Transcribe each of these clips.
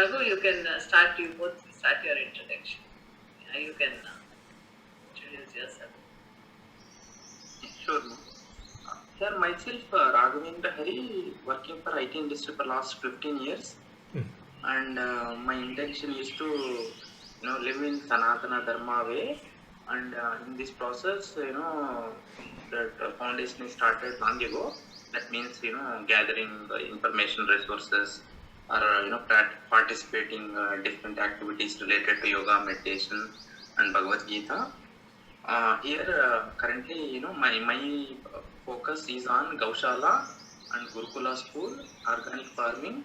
Raghu, you can start. You both start your introduction. You can introduce yourself. Sure. Sir, myself, Raghavendra Hari, working for IT industry for last 15 years, and my intention is to, live in Sanatana Dharma way, and in this process, that foundation is started long ago. That means, gathering information resources, or participating different activities related to yoga, meditation, and Bhagavad Gita. Here currently, my focus is on Gaushala and Gurukula school, organic farming,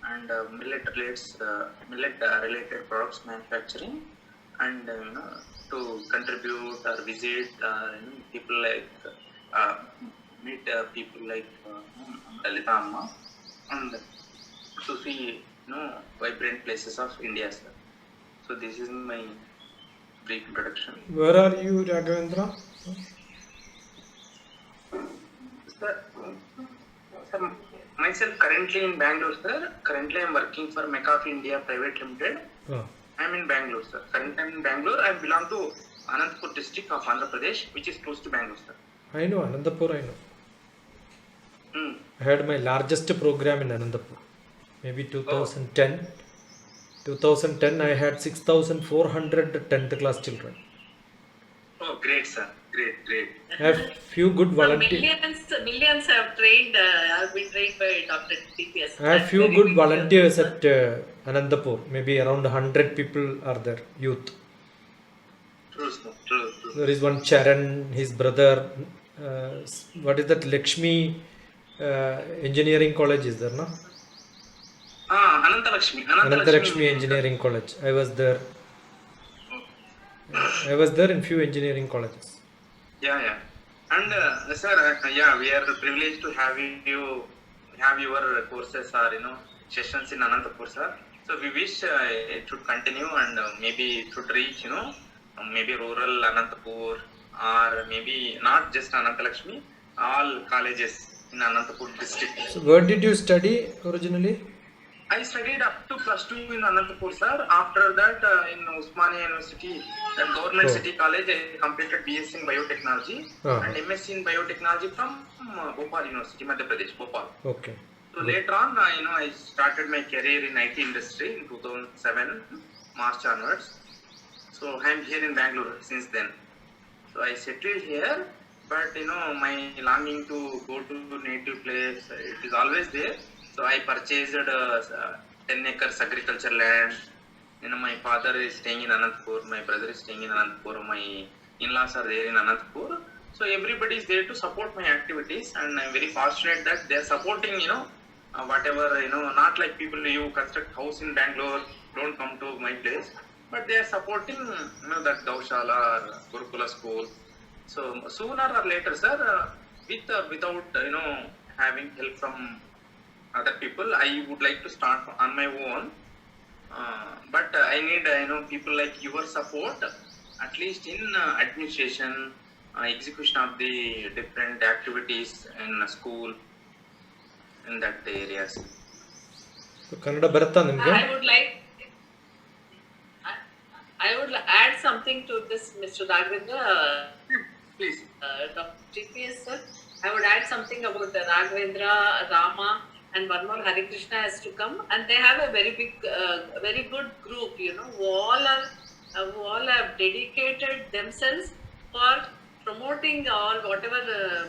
and millet related products manufacturing, and to contribute or visit people like meet people like Dalita Amma, and to see vibrant places of India, sir. So this is my brief introduction. Where are you, Raghavendra? Sir, myself currently in Bangalore, sir. Currently, I'm working for McAfee India Private Limited. I'm in Bangalore, sir. Currently, I'm in Bangalore. I belong to Anantapur district of Andhra Pradesh, which is close to Bangalore, sir. I know Anandapur. I know. I had my largest program in Anandapur. Maybe 2010. 2010, I had 6,400 10th class children. Oh, great, sir. Great. I have few good volunteers. Millions have been trained by Dr. TPS. I have few good volunteers at Anandapur. Maybe around 100 people are there, youth. True, sir. True. There is one Charan, his brother. What is that? Lakshmi Engineering College is there, no? Anantalakshmi Engineering College. I was there. I was there in few engineering colleges. Yeah. And sir, we are privileged to have your courses or sessions in Anantapur, sir. So we wish it should continue, and maybe it should reach maybe rural Anantapur, or maybe not just Anantalakshmi, all colleges in Anantapur district. So where did you study originally? I studied up to +2 in Anantapur, sir. After that, in Osmania University, that government city college, I completed BSc in biotechnology and MSc in biotechnology from Bhopal University, Madhya Pradesh, Bhopal. Okay. So later on, I started my career in IT industry in 2007, March onwards. So I'm here in Bangalore since then. So I settled here, but my longing to go to native place, it is always there. So I purchased 10 acres agriculture land. My father is staying in Anantapur, my brother is staying in Anantapur, my in-laws are there in Anantapur. So everybody is there to support my activities, and I'm very fortunate that they are supporting, whatever, not like people, you construct house in Bangalore, don't come to my place, but they are supporting, that Gaushala or Gurukula school. So sooner or later, sir, without, having help from other people, I would like to start on my own, but I need people like your support, at least in administration, execution of the different activities in school, in that areas. So Kannada barata nimge? I would add something to this, Mr. Raghavendra. Please. Dr. TPS, sir. I would add something about Raghavendra, Rama, and one more Hare Krishna has to come, and they have a very big, very good group, who all have dedicated themselves for promoting all whatever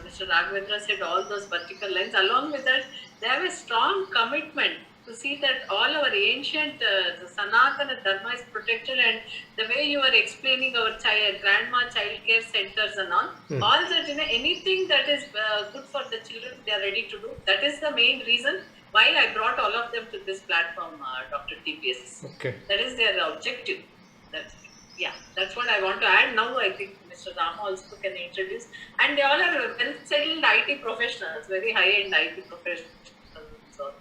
Mr. Raghavendra said, all those vertical lines. Along with that, they have a strong commitment to see that all our ancient Sanatana Dharma is protected, and the way you are explaining our grandma child care centers and all that, anything that is good for the children, they are ready to do. That is the main reason why I brought all of them to this platform, Dr. TPS. Okay. That is their objective. That's what I want to add. Now I think Mr. Rama also can introduce, and they all are well-settled IT professionals, very high-end IT professionals. So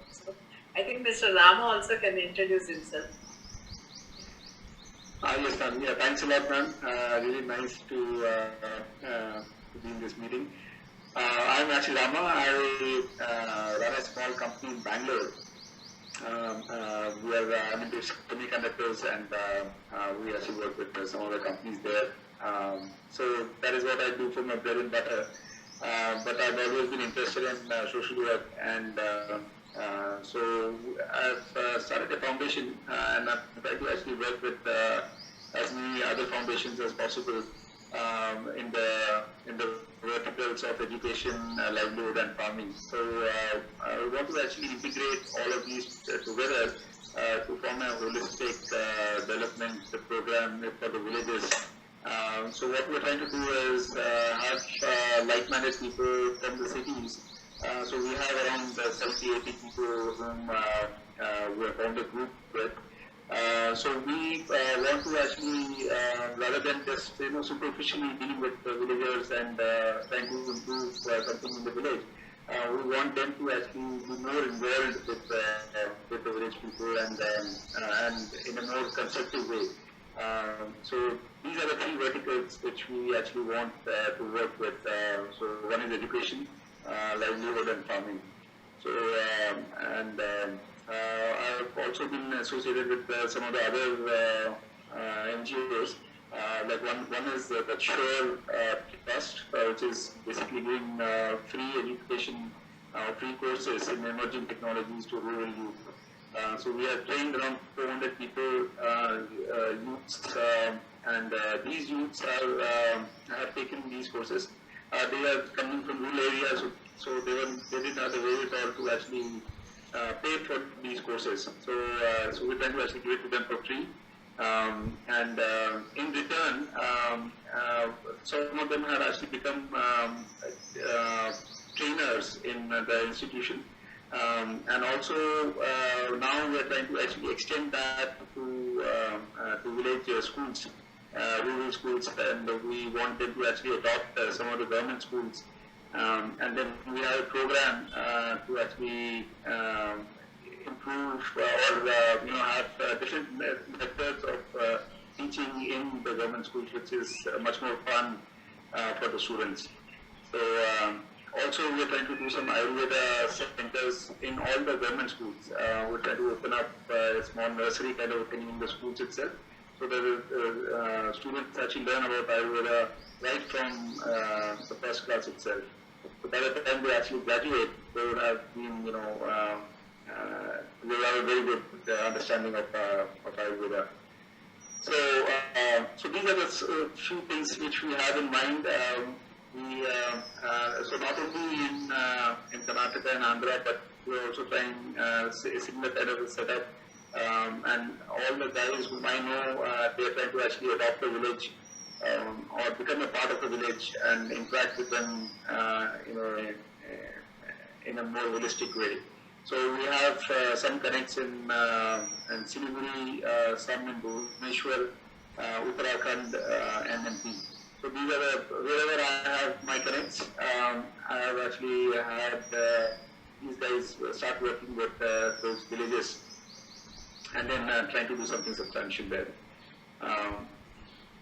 I think Mr. Rama also can introduce himself. Yes, ma'am. Yeah, thanks a lot, ma'am. Really nice to be in this meeting. I'm actually Rama. I run a small company in Bangalore. we are I'm into semiconductors, and we actually work with some of the companies there. So that is what I do for my bread and butter. But I've always been interested in social work, and so I've started a foundation, and I'm trying to actually work with as many other foundations as possible in the verticals of education, livelihood, and farming. So we want to actually integrate all of these together to form a holistic development program for the villages. So what we're trying to do is have like-minded people from the cities. So we have around 70-80 people whom we have formed a group with. So we want to actually, rather than just superficially dealing with the villagers and trying to improve something in the village, we want them to actually be more involved with the village people and in a more constructive way. So these are the three verticals which we actually want to work with. So one is education, livelihood, and farming. So I've also been associated with some of the other NGOs. Like one is the Sure Trust, which is basically giving free education, free courses in emerging technologies to rural youth. So we have trained around 400 people, youths, and these youths have taken these courses. They are coming from rural areas, so they didn't have the wherewithal to actually pay for these courses. So we're trying to actually give it to them for free. And in return, some of them have actually become trainers in the institution. And also now we're trying to actually extend that to village schools, rural schools, and we want them to actually adopt some of the government schools. And then we have a program to actually improve or have different methods of teaching in the government schools, which is much more fun for the students. So also we're trying to do some Ayurveda centers in all the government schools. We're trying to open up a small nursery kind of thing in the schools itself, so that students actually learn about Ayurveda right from the first class itself. So by the time they actually graduate, they would have been, they will have a very good understanding of Ayurveda. So these are the few things which we have in mind. So not only in Karnataka and Andhra, but we're also trying a similar kind of a setup. And all the guys whom I know, they're trying to actually adopt a village or become a part of the village and interact with them, in a more holistic way. So we have some connects in Siliguri, some in Bhubaneswar, Uttarakhand, and MP. So these are wherever I have my connects, I have actually had these guys start working with those villages, and then trying to do something substantial there.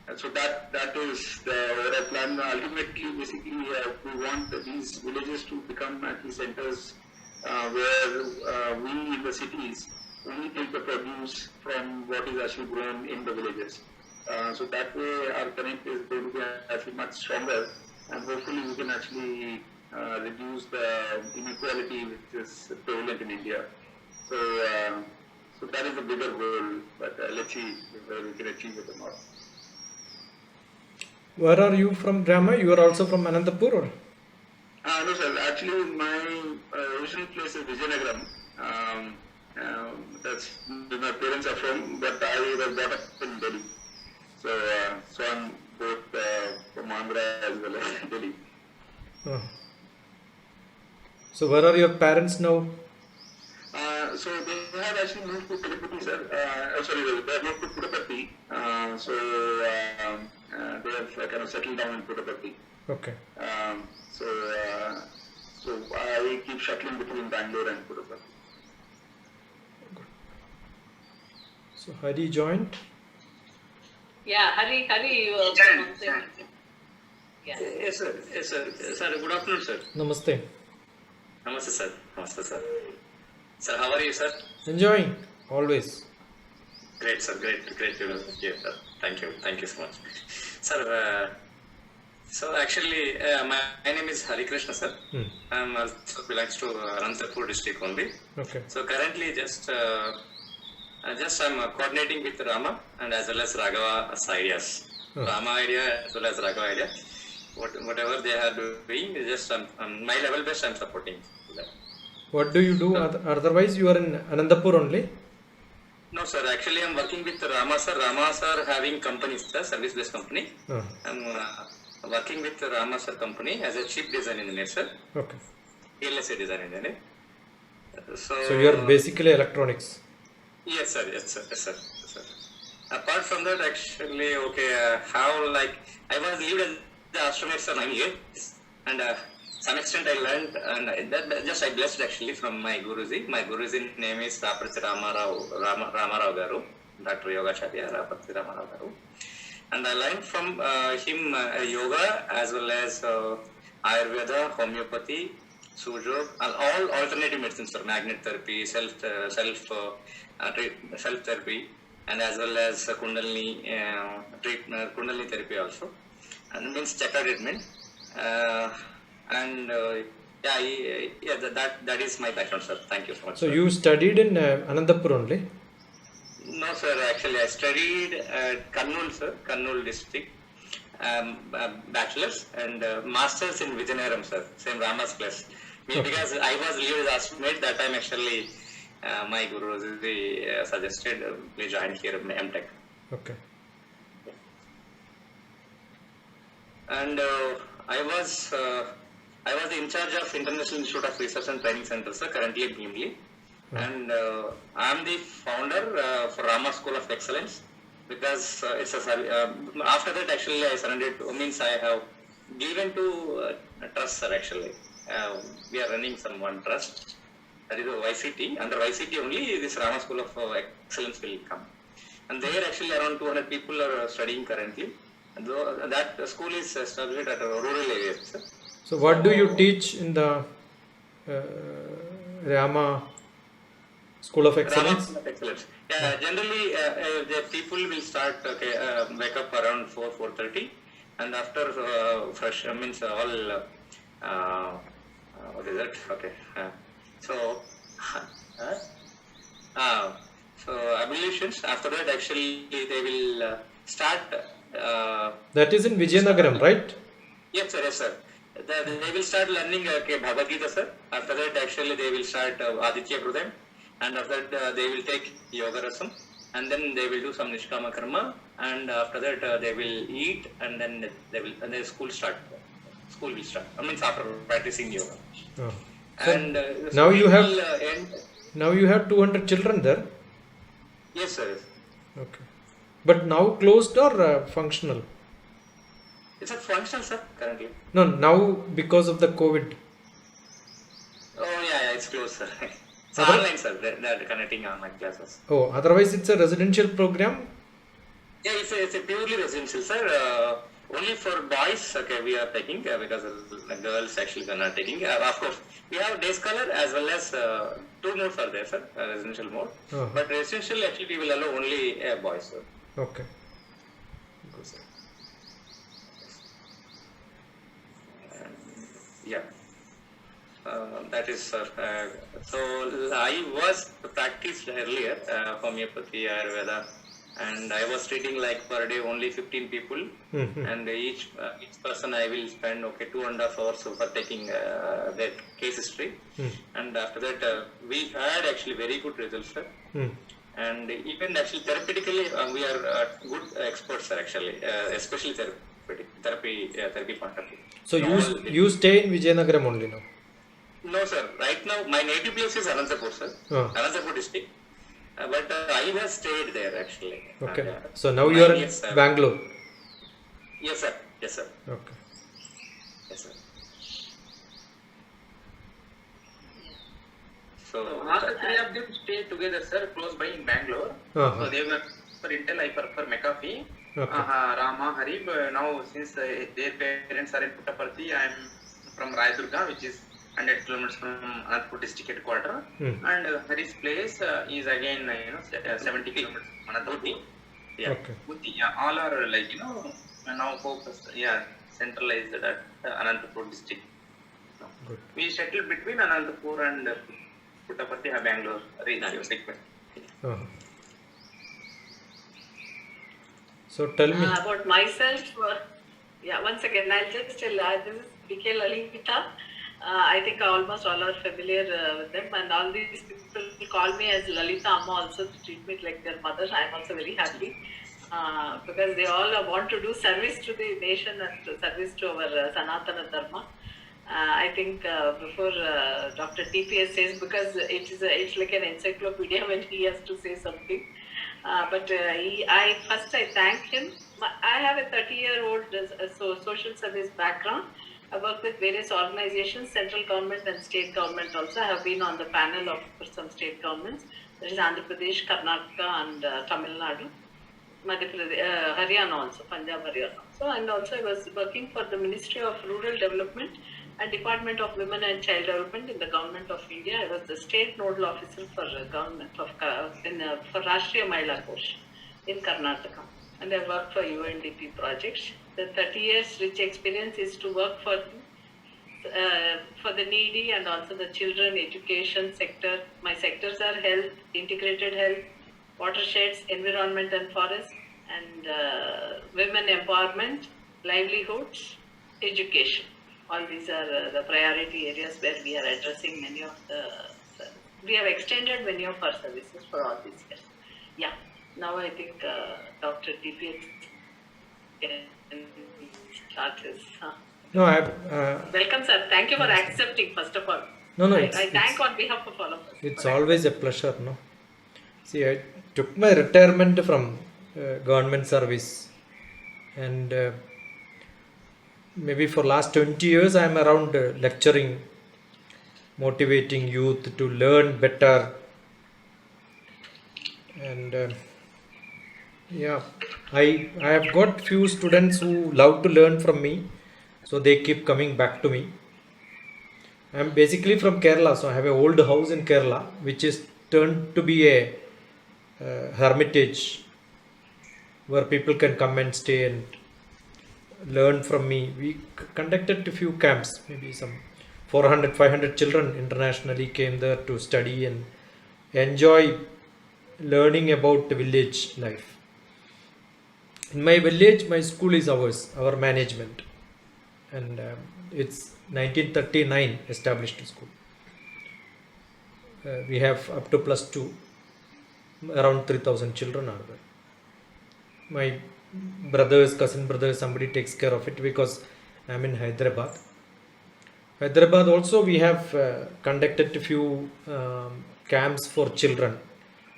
And so that is the overall plan. Ultimately, basically, we want these villages to become actually centers where we in the cities only take the produce from what is actually grown in the villages. So that way our connect is going to be actually much stronger, and hopefully we can actually reduce the inequality which is prevalent in India. So that is a bigger goal, but let's see whether we can achieve it or not. Where are you from, Rama? You are also from Anantapur, or? No, sir. Actually, my original place is Vijayanagaram. That's where my parents are from, but I was brought up in Delhi. So I'm both from Andhra as well as Delhi. Oh. So where are your parents now? So they have actually moved to Tirupati, sir. They have moved to Puttaparthi. They have kind of settled down in Puttaparthi. Okay. So I keep shuttling between Bangalore and Puttaparthi. So Hari joined. Yeah, Hari, you Yes, sir. Sir, good afternoon, sir. Namaste. Namaste, sir. Sir, how are you, sir? Enjoying, always. Great, sir. Great to hear, sir. Thank you so much, sir. So actually, my name is Hari Krishna, sir. I'm also belongs to Anantapur district only. Okay. So currently, just I'm coordinating with Rama and as well as Raghava ideas. Rama idea as well as Raghava idea. Whatever they are doing, just my level best I'm supporting them. What do you do? Otherwise, you are in Anandapur only? No, sir. Actually, I'm working with Rama, sir. Rama, sir, having companies, sir, service-based company. I'm working with Rama, sir, company as a chip design engineer, sir. Okay. PLSA design engineer. So you are basically electronics? Yes, sir. Yes, sir. Yes, sir. Yes, sir. Apart from that, actually, okay, how like I was lived as the astronaut for 9 years, and some extent I learned, and that just I blessed actually from my Guruji. My Guruji name is Raparthi Ramarao Garu, Dr. Yogacharya Raparthi Ramarao Garu, and I learned from him yoga as well as Ayurveda, homeopathy, Sujok, and all alternative medicines, sir, magnet therapy, self therapy, and as well as Kundalini Kundalini therapy also, and means chakra treatment. That is my background, sir. Thank you so much. So sir. you studied in Anandapur only? No, sir. Actually, I studied at Kannur, sir, Kannur district, bachelor's and masters in Vijayanagram, sir. Same Rama's place. Because I was leave as astronaut that time. Actually, my guru suggested please join here MTech. Okay. And I was in charge of International Institute of Research and Training Center, sir, currently at Gimli. And I am the founder for Rama School of Excellence, because it's a after that actually I surrendered to, means I have given to a trust, sir. Actually, we are running one trust, that is a YCT. Under YCT only this Rama School of Excellence will come, and there actually around 200 people are studying currently. And that school is established at a rural area, sir. So what do you teach in the Rama School of Excellence? Rama School of Excellence. Generally, the people will start wake up around 4:30, and after fresh means all what is that? Okay, so ablutions. After that, actually, they will start. That is in Vijayanagaram, right? Yes, sir. Yes, sir. They will start learning Bhagavad Gita, sir. After that, actually, they will start Aditya Hrudayam, and after that, they will take Yoga Rasam, and then they will do some Nishkama Karma, and after that, they will eat, and then the school will start. I mean, after practicing yoga. So And now you have end. now you have 200 children there. Yes, sir. Okay. But now closed or functional? It's a functional, sir, currently. No, now because of the COVID. Oh, yeah, it's closed, sir. It's Other- online, sir. They're connecting online classes. Oh, otherwise it's a residential program. Yeah, it's a purely residential, sir. Only for boys, okay, we are taking because the girls actually are not taking. Of course, we have day scholar as well as 2 modes are there, sir, residential mode. Uh-huh. But residential actually we will allow only boys, sir. Okay. Good, sir. Yeah. That is, sir. So I was practiced earlier homeopathy, Ayurveda, and I was treating like per day only 15 people, and each person I will spend 2.5 hours for taking their case history, and after that we had actually very good results, sir. And even actually therapeutically we are good experts, sir. Actually, especially therapy point of view. So you stay in Vijayanagaram only now? No, sir. Right now, my native place is Anantapur, sir. Anantapur district. But I have stayed there actually. Okay. So now you are in Bangalore? Yes, sir. Yes, sir. Okay. Yes, sir. So, All the 3 of them stay together, sir, close by in Bangalore. Uh-huh. So they were for Intel, I prefer McAfee. Okay. Rama, Harib. Now, since their parents are in Puttaparthi, I am from Rayadurga, which is 100 kilometers from Anantapur district headquarters. And Hari's place is again 70 kilometers from Anantapur. Yeah, Okay. Uti, yeah, all are like now focused. Yeah, centralized at Anantapur district. Good. We settled between Anantapur and Puttaparthi, Bangalore region segment. Uh-huh. So tell me. About myself, one second, I'll just tell, this is BK Lalita. I think almost all are familiar with them, and all these people call me as Lalita Amma also to treat me like their mother. I'm also very happy because they all want to do service to the nation and to service to our Sanatana Dharma. I think before Dr. TPS says, because it's like an encyclopedia when he has to say something. But I thank him. I have a 30-year-old social service background. I work with various organizations, central government and state government also. I have been on the panel of some state governments. There is Andhra Pradesh, Karnataka and Tamil Nadu. Madhya Pradesh, Haryana also, Punjab, Haryana. So, and also I was working for the Ministry of Rural Development and Department of Women and Child Development in the Government of India. I was the state nodal officer for government of for Rashtriya Mahila Kosh in Karnataka, and I worked for UNDP projects. The 30 years rich experience is to work for the needy and also the children education sector. My sectors are health, integrated health, watersheds, environment and forest, and women empowerment, livelihoods, education. All these are the priority areas where we are addressing many of we have extended many of our services for all these years. Yeah, now I think Dr. TPS can start his. No, Welcome, sir. Thank you for accepting, first of all. No, I thank on behalf of all of us. It's always a pleasure, no? See, I took my retirement from government service, and maybe for last 20 years I am around lecturing, motivating youth to learn better, and yeah, I have got few students who love to learn from me, so they keep coming back to me. I am basically from Kerala, so I have an old house in Kerala which is turned to be a hermitage where people can come and stay and learn from me. We conducted a few camps, maybe some 400-500 children internationally came there to study and enjoy learning about village life. In my village, my school is our management, and it's 1939 established school. We have up to +2, around 3,000 children are there. My cousin brothers, somebody takes care of it because I'm in Hyderabad. Hyderabad also we have conducted a few camps for children,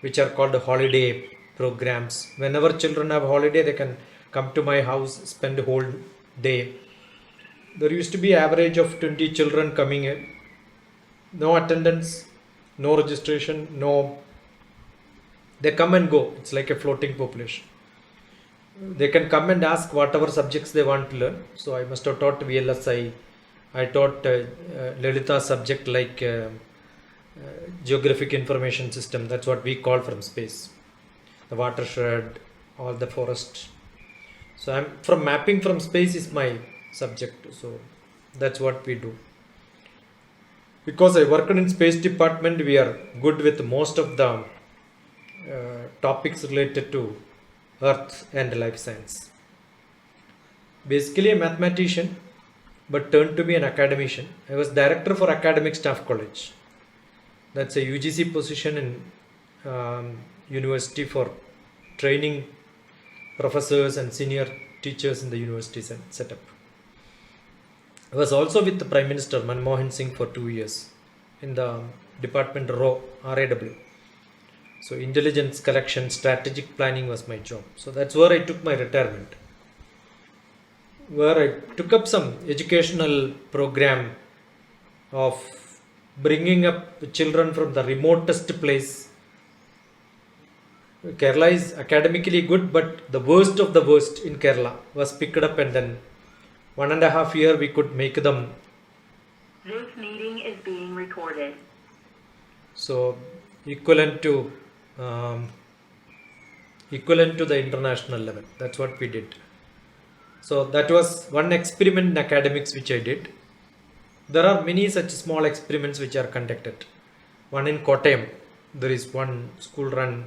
which are called holiday programs. Whenever children have holiday, they can come to my house, spend a whole day. There used to be average of 20 children coming in. No attendance, no registration, no. They come and go. It's like a floating population. They can come and ask whatever subjects they want to learn. So I must have taught VLSI. I taught Lalita subject like geographic information system. That's what we call from space. The watershed, all the forest. So I'm from mapping from space is my subject. So that's what we do. Because I worked in space department, we are good with most of the topics related to Earth and life science. Basically a mathematician, but turned to be an academician. I was director for Academic Staff College. That's a UGC position in university for training professors and senior teachers in the university setup. I was also with the Prime Minister Manmohan Singh for 2 years in the department RAW. So intelligence collection, strategic planning was my job. So that's where I took my retirement, where I took up some educational program of bringing up children from the remotest place. Kerala is academically good, but the worst of the worst in Kerala was picked up, and then 1.5 years we could make them. This meeting is recorded. So equivalent to the international level. That's what we did. So that was one experiment in academics which I did. There are many such small experiments which are conducted. One in Kottayam, there is one school run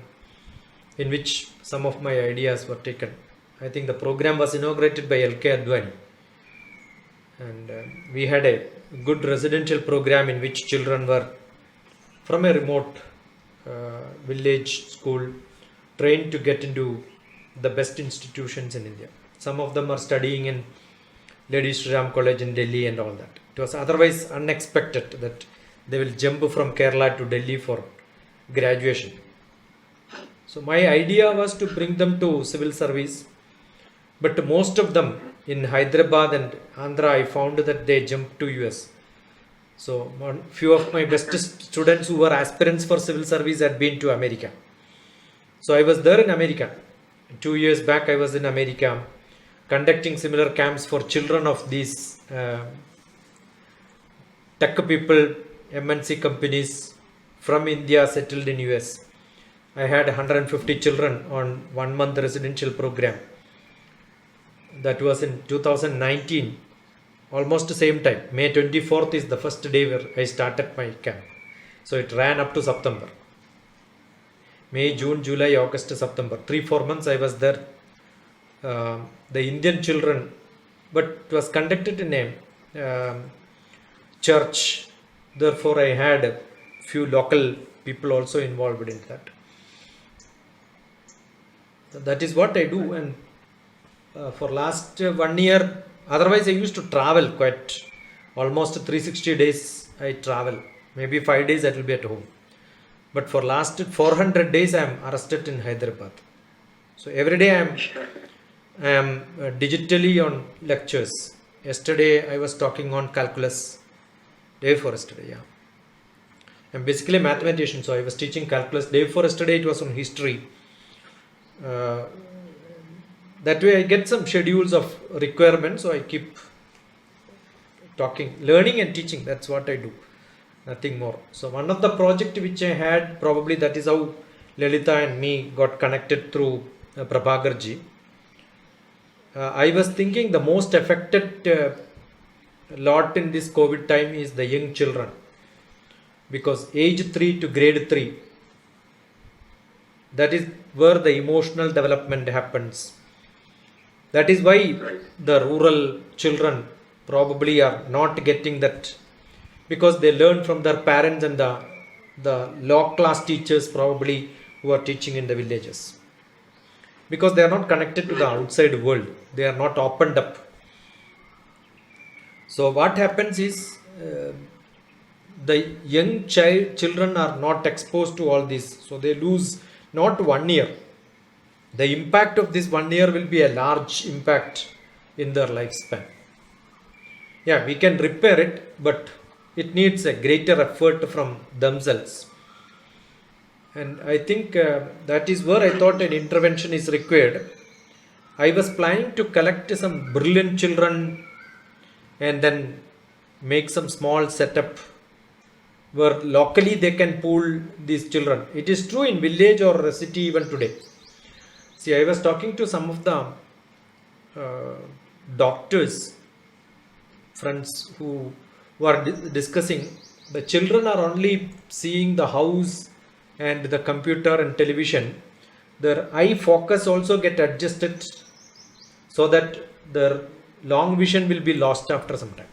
in which some of my ideas were taken. I think the program was inaugurated by L.K. Advani. And we had a good residential program in which children were from a remote village school trained to get into the best institutions in India. Some of them are studying in Lady Shri Ram College in Delhi and all that. It was otherwise unexpected that they will jump from Kerala to Delhi for graduation. So my idea was to bring them to civil service, but most of them in Hyderabad and Andhra, I found that they jumped to US. So few of my best students who were aspirants for civil service had been to America. So I was there in America. 2 years back I was in America conducting similar camps for children of these tech people, MNC companies from India settled in US. I had 150 children on 1 month residential program. That was in 2019, almost the same time. May 24th is the first day where I started my camp. So it ran up to September. May, June, July, August, September. 3-4 months I was there. The Indian children, but it was conducted in a church. Therefore I had a few local people also involved in that. So that is what I do. And for last 1 year, otherwise I used to travel quite almost 360 days I travel. Maybe 5 days I will be at home. But for last 400 days I am arrested in Hyderabad. So every day I am digitally on lectures. Yesterday I was talking on calculus. Day before yesterday, yeah. I'm basically a mathematician, so I was teaching calculus. Day before yesterday it was on history. That way I get some schedules of requirements, so I keep talking, learning and teaching. That's what I do, nothing more. So one of the project which I had, probably that is how Lalitha and me got connected through Prabhakarji. I was thinking the most affected lot in this COVID time is the young children, because age 3 to grade 3, that is where the emotional development happens. That is why the rural children probably are not getting that, because they learn from their parents and the low class teachers probably who are teaching in the villages, because they are not connected to the outside world. They are not opened up. So what happens is the young children are not exposed to all this, so they lose not 1 year. The impact of this 1 year will be a large impact in their lifespan. Yeah, we can repair it, but it needs a greater effort from themselves. And I think that is where I thought an intervention is required. I was planning to collect some brilliant children and then make some small setup where locally they can pool these children. It is true in village or a city even today. See, I was talking to some of the doctors, friends who are discussing, the children are only seeing the house and the computer and television. Their eye focus also get adjusted so that their long vision will be lost after some time.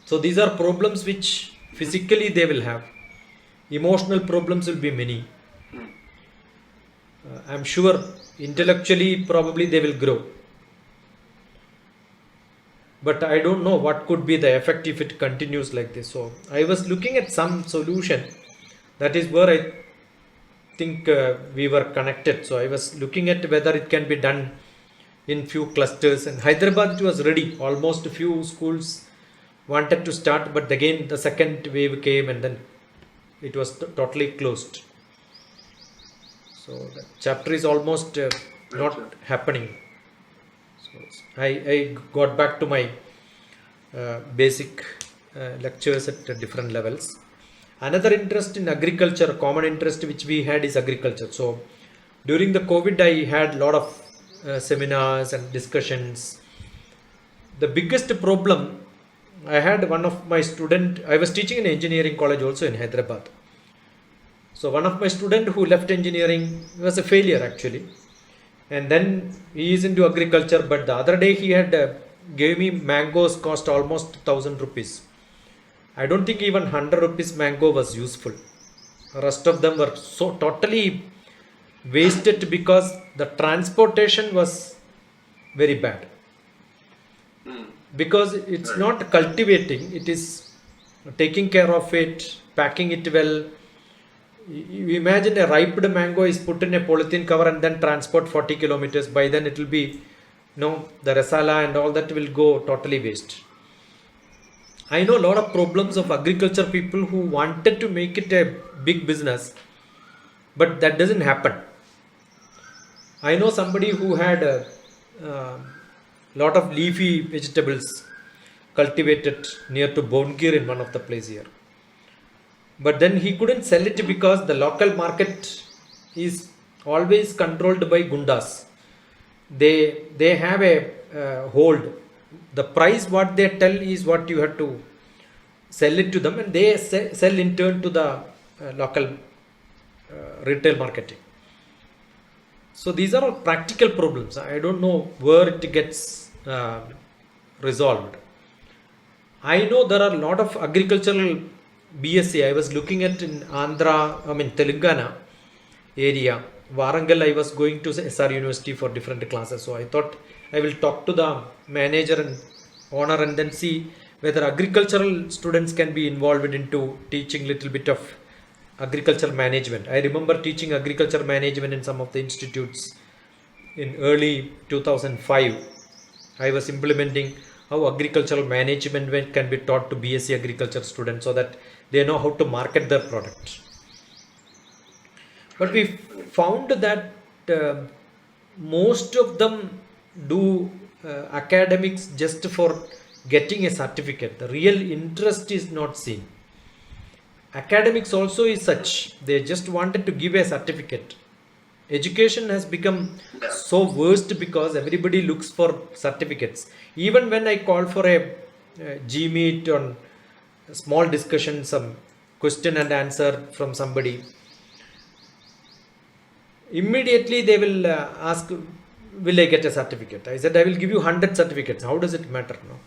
So these are problems which physically they will have. Emotional problems will be many. I'm sure intellectually probably they will grow. But I don't know what could be the effect if it continues like this. So I was looking at some solution. That is where I think we were connected. So I was looking at whether it can be done in few clusters. And Hyderabad, it was ready. Almost a few schools wanted to start, but again the second wave came and then it was totally closed. So the chapter is almost not happening. So I got back to my basic lectures at different levels. Another interest in agriculture, common interest which we had is agriculture. So during the COVID, I had a lot of seminars and discussions. The biggest problem I had, one of my student, I was teaching in engineering college also in Hyderabad. So one of my student who left engineering was a failure actually, and then he is into agriculture. But the other day he had gave me mangoes cost almost 1,000 rupees. I don't think even 100 rupees mango was useful. The rest of them were so totally wasted because the transportation was very bad. Because it's not cultivating, it is taking care of it, packing it well. You imagine a ripe mango is put in a polythene cover and then transport 40 kilometers. By then it will be, the rasala and all that will go totally waste. I know a lot of problems of agriculture people who wanted to make it a big business, but that doesn't happen. I know somebody who had a lot of leafy vegetables cultivated near to Bongir in one of the place here. But then he couldn't sell it because the local market is always controlled by gundas. They have a hold. The price what they tell is what you have to sell it to them, and they sell in turn to the local retail marketing. So these are all practical problems. I don't know where it gets resolved. I know there are a lot of agricultural BSc I was looking at in Telangana area. Warangal, I was going to SR University for different classes. So I thought I will talk to the manager and owner and then see whether agricultural students can be involved into teaching little bit of agricultural management. I remember teaching agriculture management in some of the institutes in early 2005. I was implementing how agricultural management can be taught to BSc agriculture students so that they know how to market their product. But we found that most of them do academics just for getting a certificate. The real interest is not seen. Academics also is such, they just wanted to give a certificate. Education has become so worst because everybody looks for certificates. Even when I call for a G-Meet on a small discussion, some question and answer from somebody, immediately they will ask, will I get a certificate? I said, I will give you 100 certificates. How does it matter? No.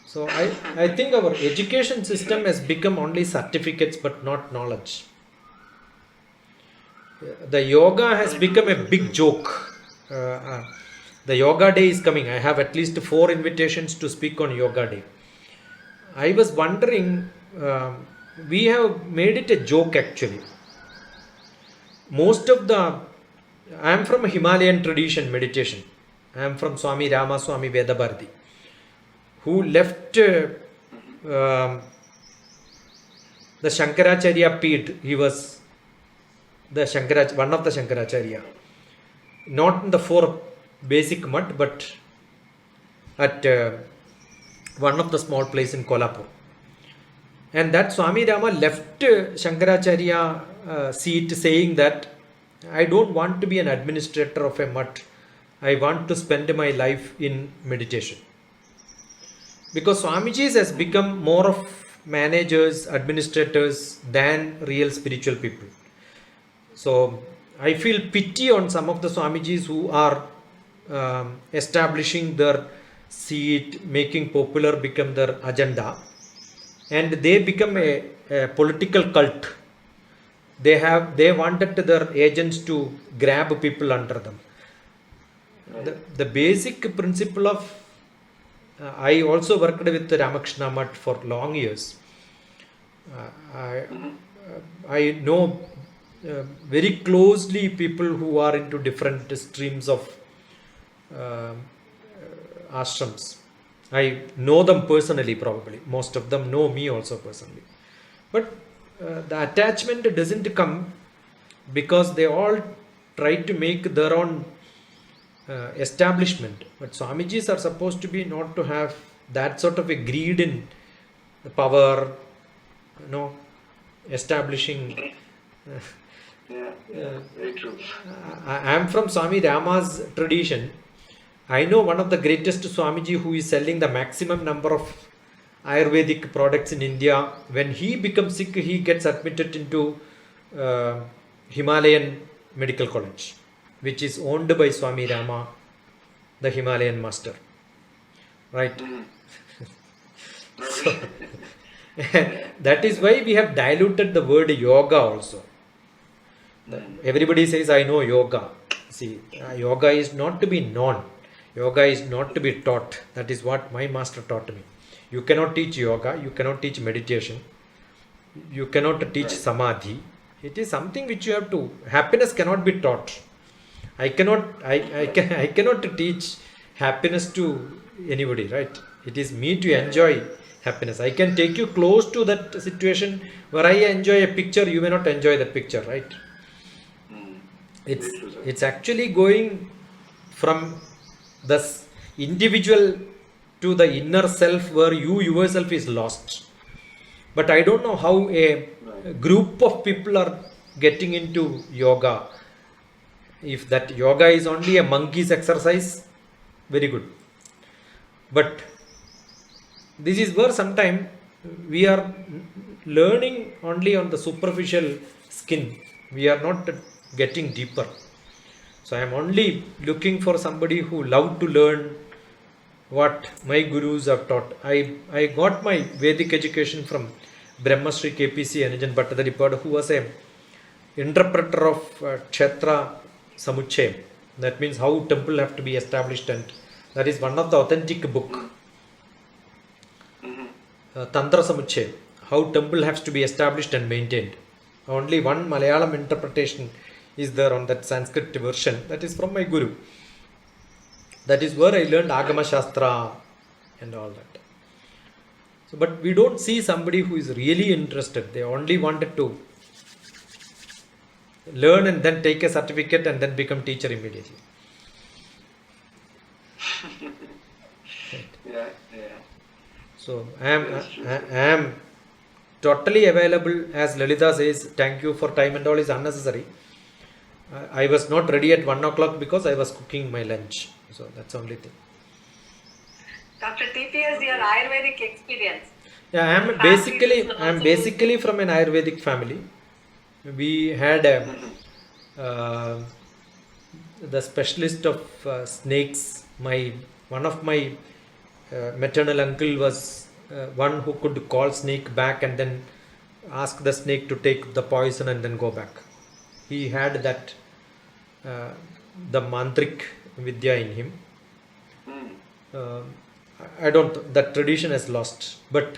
So I think our education system has become only certificates but not knowledge. The yoga has become a big joke. The yoga day is coming. I have at least 4 invitations to speak on yoga day. I was wondering, we have made it a joke actually. I am from a Himalayan tradition meditation. I am from Swami Rama Swami Vedabharati, who left the Shankaracharya Peeth. He was one of the Shankaracharya. Not in the 4 basic mutt, but at one of the small place in Kolhapur. And that Swami Rama left Shankaracharya seat saying that I don't want to be an administrator of a mutt. I want to spend my life in meditation. Because Swamijis has become more of managers, administrators than real spiritual people. So I feel pity on some of the Swamijis who are establishing their seat, making popular become their agenda, and they become a political cult. They wanted their agents to grab people under them. The basic principle of I also worked with Ramakrishna Mutt for long years. I know very closely people who are into different streams of ashrams. I know them personally, probably. Most of them know me also personally. But the attachment doesn't come because they all try to make their own establishment. But Swamijis are supposed to be not to have that sort of a greed in the power, establishing. Very true. I am from Swami Rama's tradition. I know one of the greatest Swamiji who is selling the maximum number of Ayurvedic products in India. When he becomes sick, he gets admitted into Himalayan Medical College, which is owned by Swami Rama, the Himalayan master. Right? So, that is why we have diluted the word yoga also. Everybody says, I know yoga. See, yoga is not to be known. Yoga is not to be taught. That is what my master taught me. You cannot teach yoga. You cannot teach meditation. You cannot teach samadhi. It is something which you have to. Happiness cannot be taught. I cannot teach happiness to anybody, right? It is me to enjoy happiness. I can take you close to that situation where I enjoy a picture. You may not enjoy the picture, right? It's actually going from the individual to the inner self where you yourself is lost. But I don't know how a group of people are getting into yoga. If that yoga is only a monkey's exercise, very good. But this is where sometimes we are learning only on the superficial skin. We are not getting deeper. So I am only looking for somebody who love to learn what my gurus have taught. I got my Vedic education from Brahmasri KPC Anajan Bhattadaripada, who was a interpreter of Kshetra Samuchayam. That means how temple have to be established, and that is one of the authentic book. Tantra Samuchayam, how temple has to be established and maintained. Only one Malayalam interpretation is there on that Sanskrit version. That is from my guru. That is where I learned Agama Shastra and all that. So, but we don't see somebody who is really interested. They only wanted to learn and then take a certificate and then become teacher immediately. Yeah. So I am totally available. As Lalita says, thank you for time and all is unnecessary. I was not ready at 1 o'clock because I was cooking my lunch. So that's the only thing. Dr. TPS, your Ayurvedic experience. Yeah, I am basically from an Ayurvedic family. We had the specialist of snakes. One of my maternal uncle was one who could call snake back and then ask the snake to take the poison and then go back. He had that the mantric vidya in him. That tradition has lost. But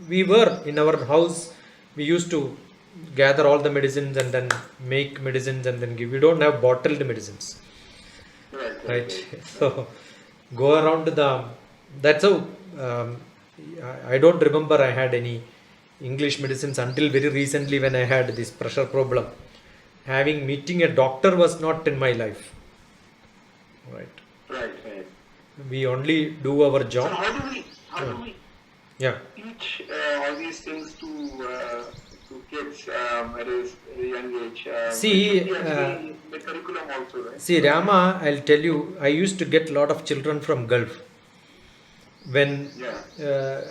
we were in our house, we used to gather all the medicines and then make medicines and then give. We don't have bottled medicines. Right. So go around that's how I don't remember I had any English medicines until very recently when I had this pressure problem. Meeting a doctor was not in my life. Right. We only do our job. So how do we teach all these things to kids at a young age? See, the curriculum also, right? See, Rama, I'll tell you, I used to get a lot of children from Gulf. When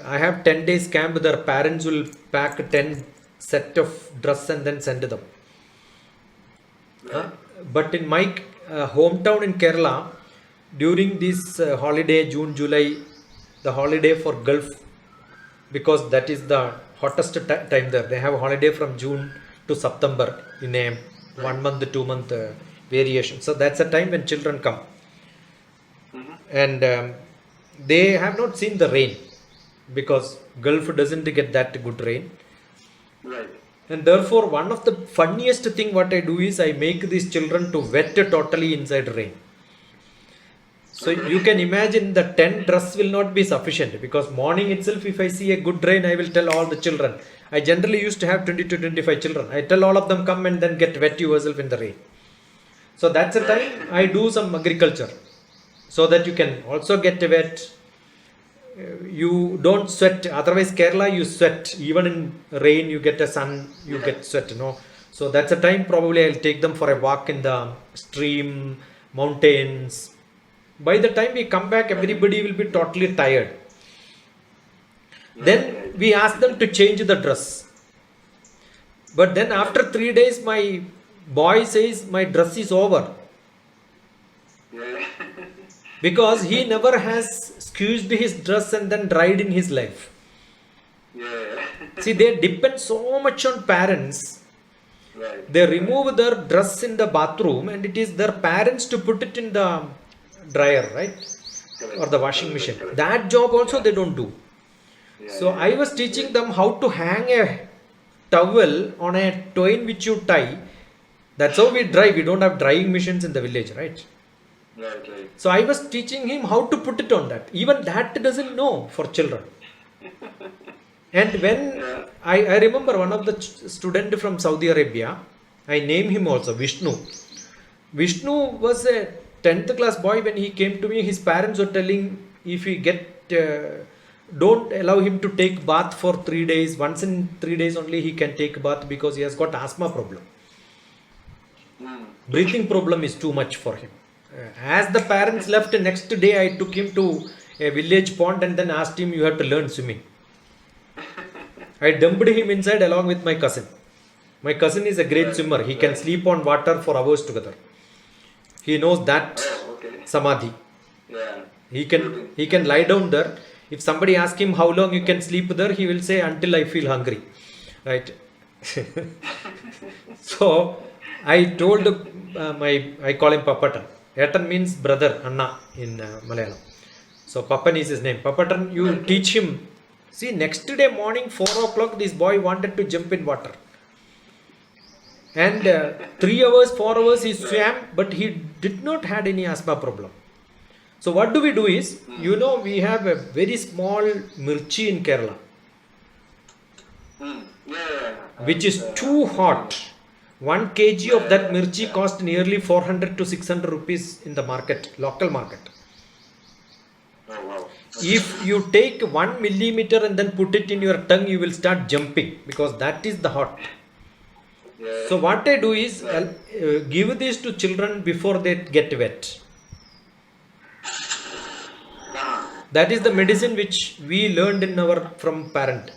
I have 10 days camp, their parents will pack 10 set of dress and then send them. But in my hometown in Kerala, during this holiday, June, July, the holiday for Gulf, because that is the hottest time there. They have a holiday from June to September in a 1 month, 2 month variation. So that's the time when children come. And they have not seen the rain because Gulf doesn't get that good rain. Right. And therefore, one of the funniest thing what I do is I make these children to wet totally inside rain. So you can imagine the 10 dress will not be sufficient because morning itself, if I see a good rain, I will tell all the children. I generally used to have 20 to 25 children. I tell all of them come and then get wet yourself in the rain. So that's the time I do some agriculture so that you can also get wet. you don't sweat. Otherwise, Kerala you sweat. Even in rain, you get a sun, you get sweat. No, so that's a time probably I'll take them for a walk in the stream, mountains. By the time we come back, everybody will be totally tired. Then we ask them to change the dress. But then after 3 days, my boy says my dress is over. Yeah. Because he never has squeezed his dress and then dried in his life. Yeah. See, they depend so much on parents. Right. They remove their dress in the bathroom and it is their parents to put it in the dryer, right? Or the washing machine. That job also they don't do. Yeah. So I was teaching them how to hang a towel on a twine which you tie. That's how we dry. We don't have drying machines in the village, right? Right. So I was teaching him how to put it on that. Even that doesn't know for children. And when I remember one of the student from Saudi Arabia, I named him also Vishnu. Vishnu was a 10th class boy. When he came to me, his parents were telling if he don't allow him to take bath for 3 days. Once in 3 days only he can take bath because he has got asthma problem. Breathing problem is too much for him. As the parents left, next day I took him to a village pond and then asked him, you have to learn swimming. I dumped him inside along with my cousin. My cousin is a great swimmer. He can sleep on water for hours together. He knows that samadhi. Yeah. He can lie down there. If somebody asks him how long you can sleep there, he will say until I feel hungry. Right? So I told I call him Papatan. Etan means brother, Anna in Malayalam. So Papan is his name. Papatan, you teach him. See, next day morning 4 o'clock, this boy wanted to jump in water. And 3 hours, 4 hours he swam, but he did not had any asthma problem. So what do we do is, we have a very small mirchi in Kerala, which is too hot. 1 kg of that mirchi cost nearly 400 to 600 rupees in the market, local market. Oh, wow. If you take 1 millimeter and then put it in your tongue, you will start jumping because that is the hot. Yeah. So what I do is, I'll give this to children before they get wet. That is the medicine which we learned from parent.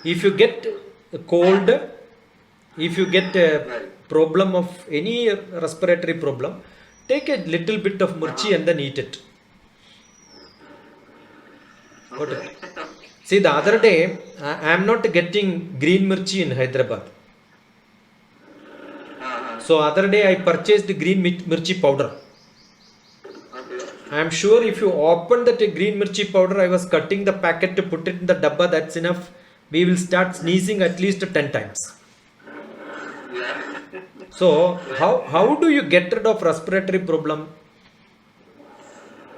If you get a cold, if you get a problem of any respiratory problem, take a little bit of mirchi and then eat it. Okay. See, the other day, I am not getting green mirchi in Hyderabad. So other day I purchased green mirchi powder. I am sure if you open that green mirchi powder, I was cutting the packet to put it in the dabba, that's enough. We will start sneezing at least 10 times. Yeah. So how do you get rid of respiratory problem?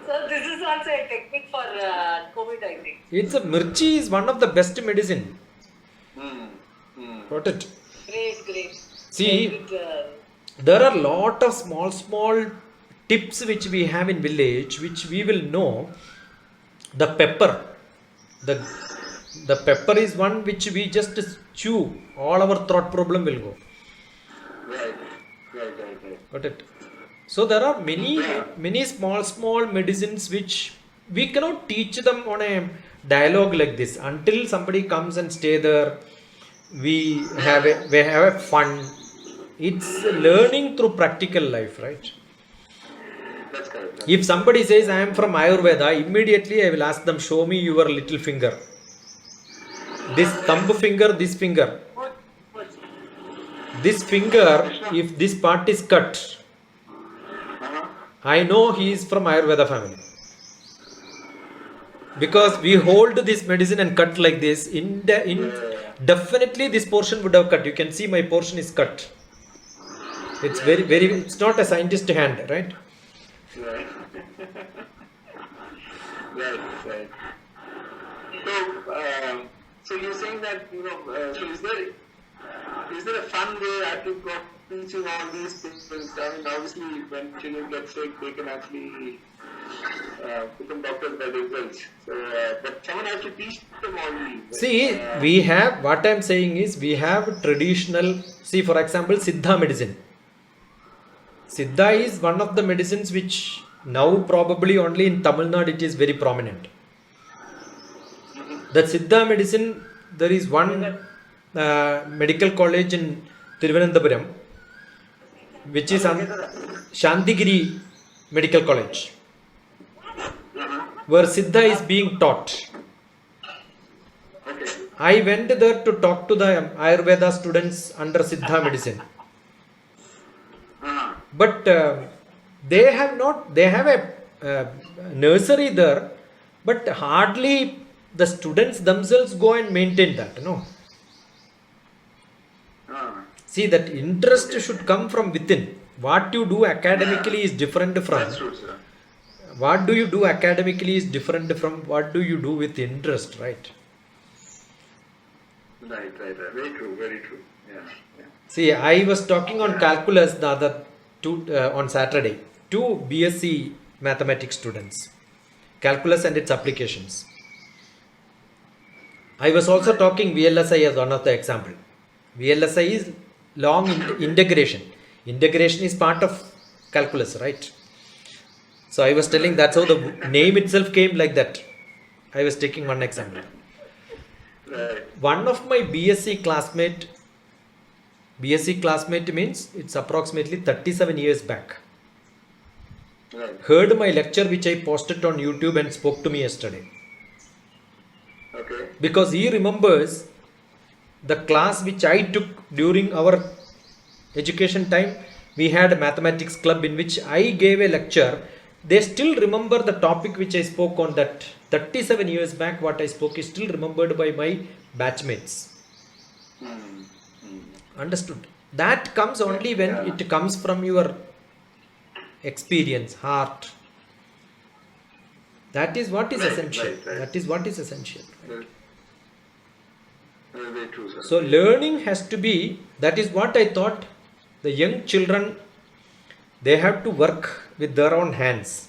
So this is also a technique for COVID, I think. Mirchi is one of the best medicine. Got it? Great. See, there are lot of small tips which we have in village, which we will know. The pepper. The pepper is one which we just chew. All our throat problem will go. Right. Got it? So there are many small medicines which we cannot teach them on a dialogue like this. Until somebody comes and stay there, we have a fun. It's learning through practical life, right? That's correct. If somebody says I am from Ayurveda, immediately I will ask them, show me your little finger. This thumb finger, this finger. This finger, if this part is cut, I know he is from Ayurveda family. Because we hold this medicine and cut like this. Definitely this portion would have cut. You can see my portion is cut. It's it's not a scientist hand, right? Right. Right. So you're saying that, so is there is there a fun way I could go teaching all these things? I mean, obviously, when children get sick, they can actually become doctors by themselves. So, but someone has to teach them all these. See, we have, what I'm saying is, we have traditional, see, for example, Siddha medicine. Siddha is one of the medicines which now probably only in Tamil Nadu it is very prominent. The Siddha medicine, there is one medical college in Thiruvananthapuram, which is Shantigiri Medical College, where Siddha is being taught. Okay. I went there to talk to the Ayurveda students under Siddha medicine. But they have a nursery there, but hardly the students themselves go and maintain that, no. See, that interest should come from within. What you do academically is different from. That's true, sir. What do you do academically is different from what do you do with interest, right? Right. Very true, very true. Yeah. See, I was talking on calculus the other on Saturday. 2 BSc mathematics students. Calculus and its applications. I was also talking VLSI as one of the example. VLSI is long integration. Integration is part of calculus, right? So I was telling that's how the name itself came like that. I was taking one example. Right. One of my BSc classmate means it's approximately 37 years back, Right. heard my lecture which I posted on YouTube and spoke to me yesterday. Okay. Because he remembers the class which I took during our education time. We had a mathematics club in which I gave a lecture. They still remember the topic which I spoke on that 37 years back. What I spoke is still remembered by my batchmates. Understood? That comes only when it comes from your experience, heart. That is what is essential. Right. That is what is essential. Very true, sir. So learning has to be, that is what I thought, the young children, they have to work with their own hands.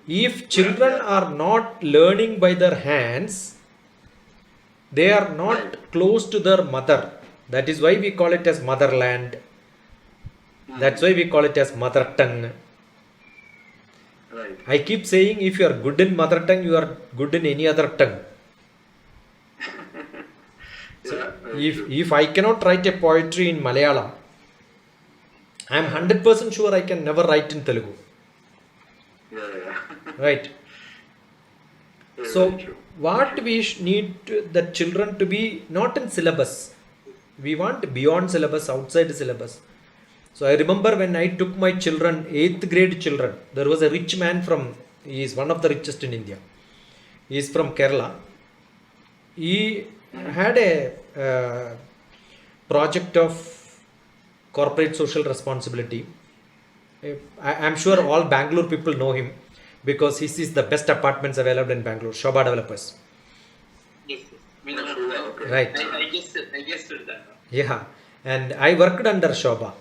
If children are not learning by their hands, they are not close to their mother. That is why we call it as motherland. That's why we call it as mother tongue. Right. I keep saying if you are good in mother tongue, you are good in any other tongue. If I cannot write a poetry in Malayalam, I am 100% sure I can never write in Telugu. Yeah. Right. Very, So very true. what we need the children to be not in syllabus. We want beyond syllabus, outside syllabus. So I remember when I took my children, 8th grade children, there was a rich man he is one of the richest in India. He is from Kerala. He had a project of corporate social responsibility. I am sure all Bangalore people know him because he sees the best apartments available in Bangalore, Shobha Developers. Yes. We know that. Okay. Right. I guessed that. Yeah. And I worked under Shobha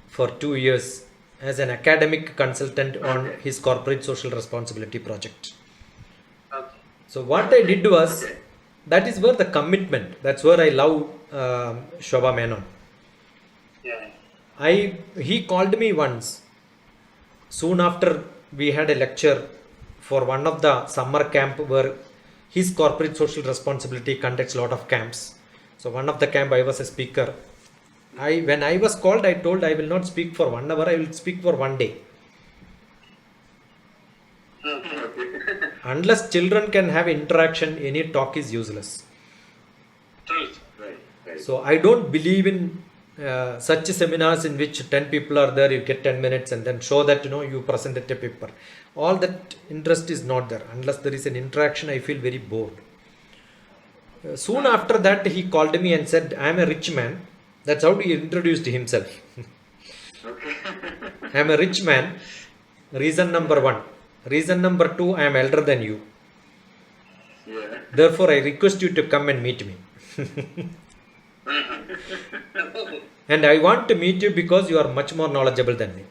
for 2 years as an academic consultant on his corporate social responsibility project. Okay. So what I did was, that is where the commitment, that's where I love Shobha Menon. Yeah. He called me once, soon after we had a lecture for one of the summer camp where his corporate social responsibility conducts a lot of camps. So one of the camp I was a speaker. When I was called, I told I will not speak for 1 hour, I will speak for 1 day. Unless children can have interaction, any talk is useless. True. Right. So I don't believe in such seminars in which 10 people are there, you get 10 minutes and then show that you presented a paper. All that interest is not there. Unless there is an interaction, I feel very bored. Soon after that, he called me and said, I am a rich man. That's how he introduced himself. I am a rich man. Reason number 1. Reason number 2, I am elder than you. Yeah. Therefore, I request you to come and meet me. And I want to meet you because you are much more knowledgeable than me.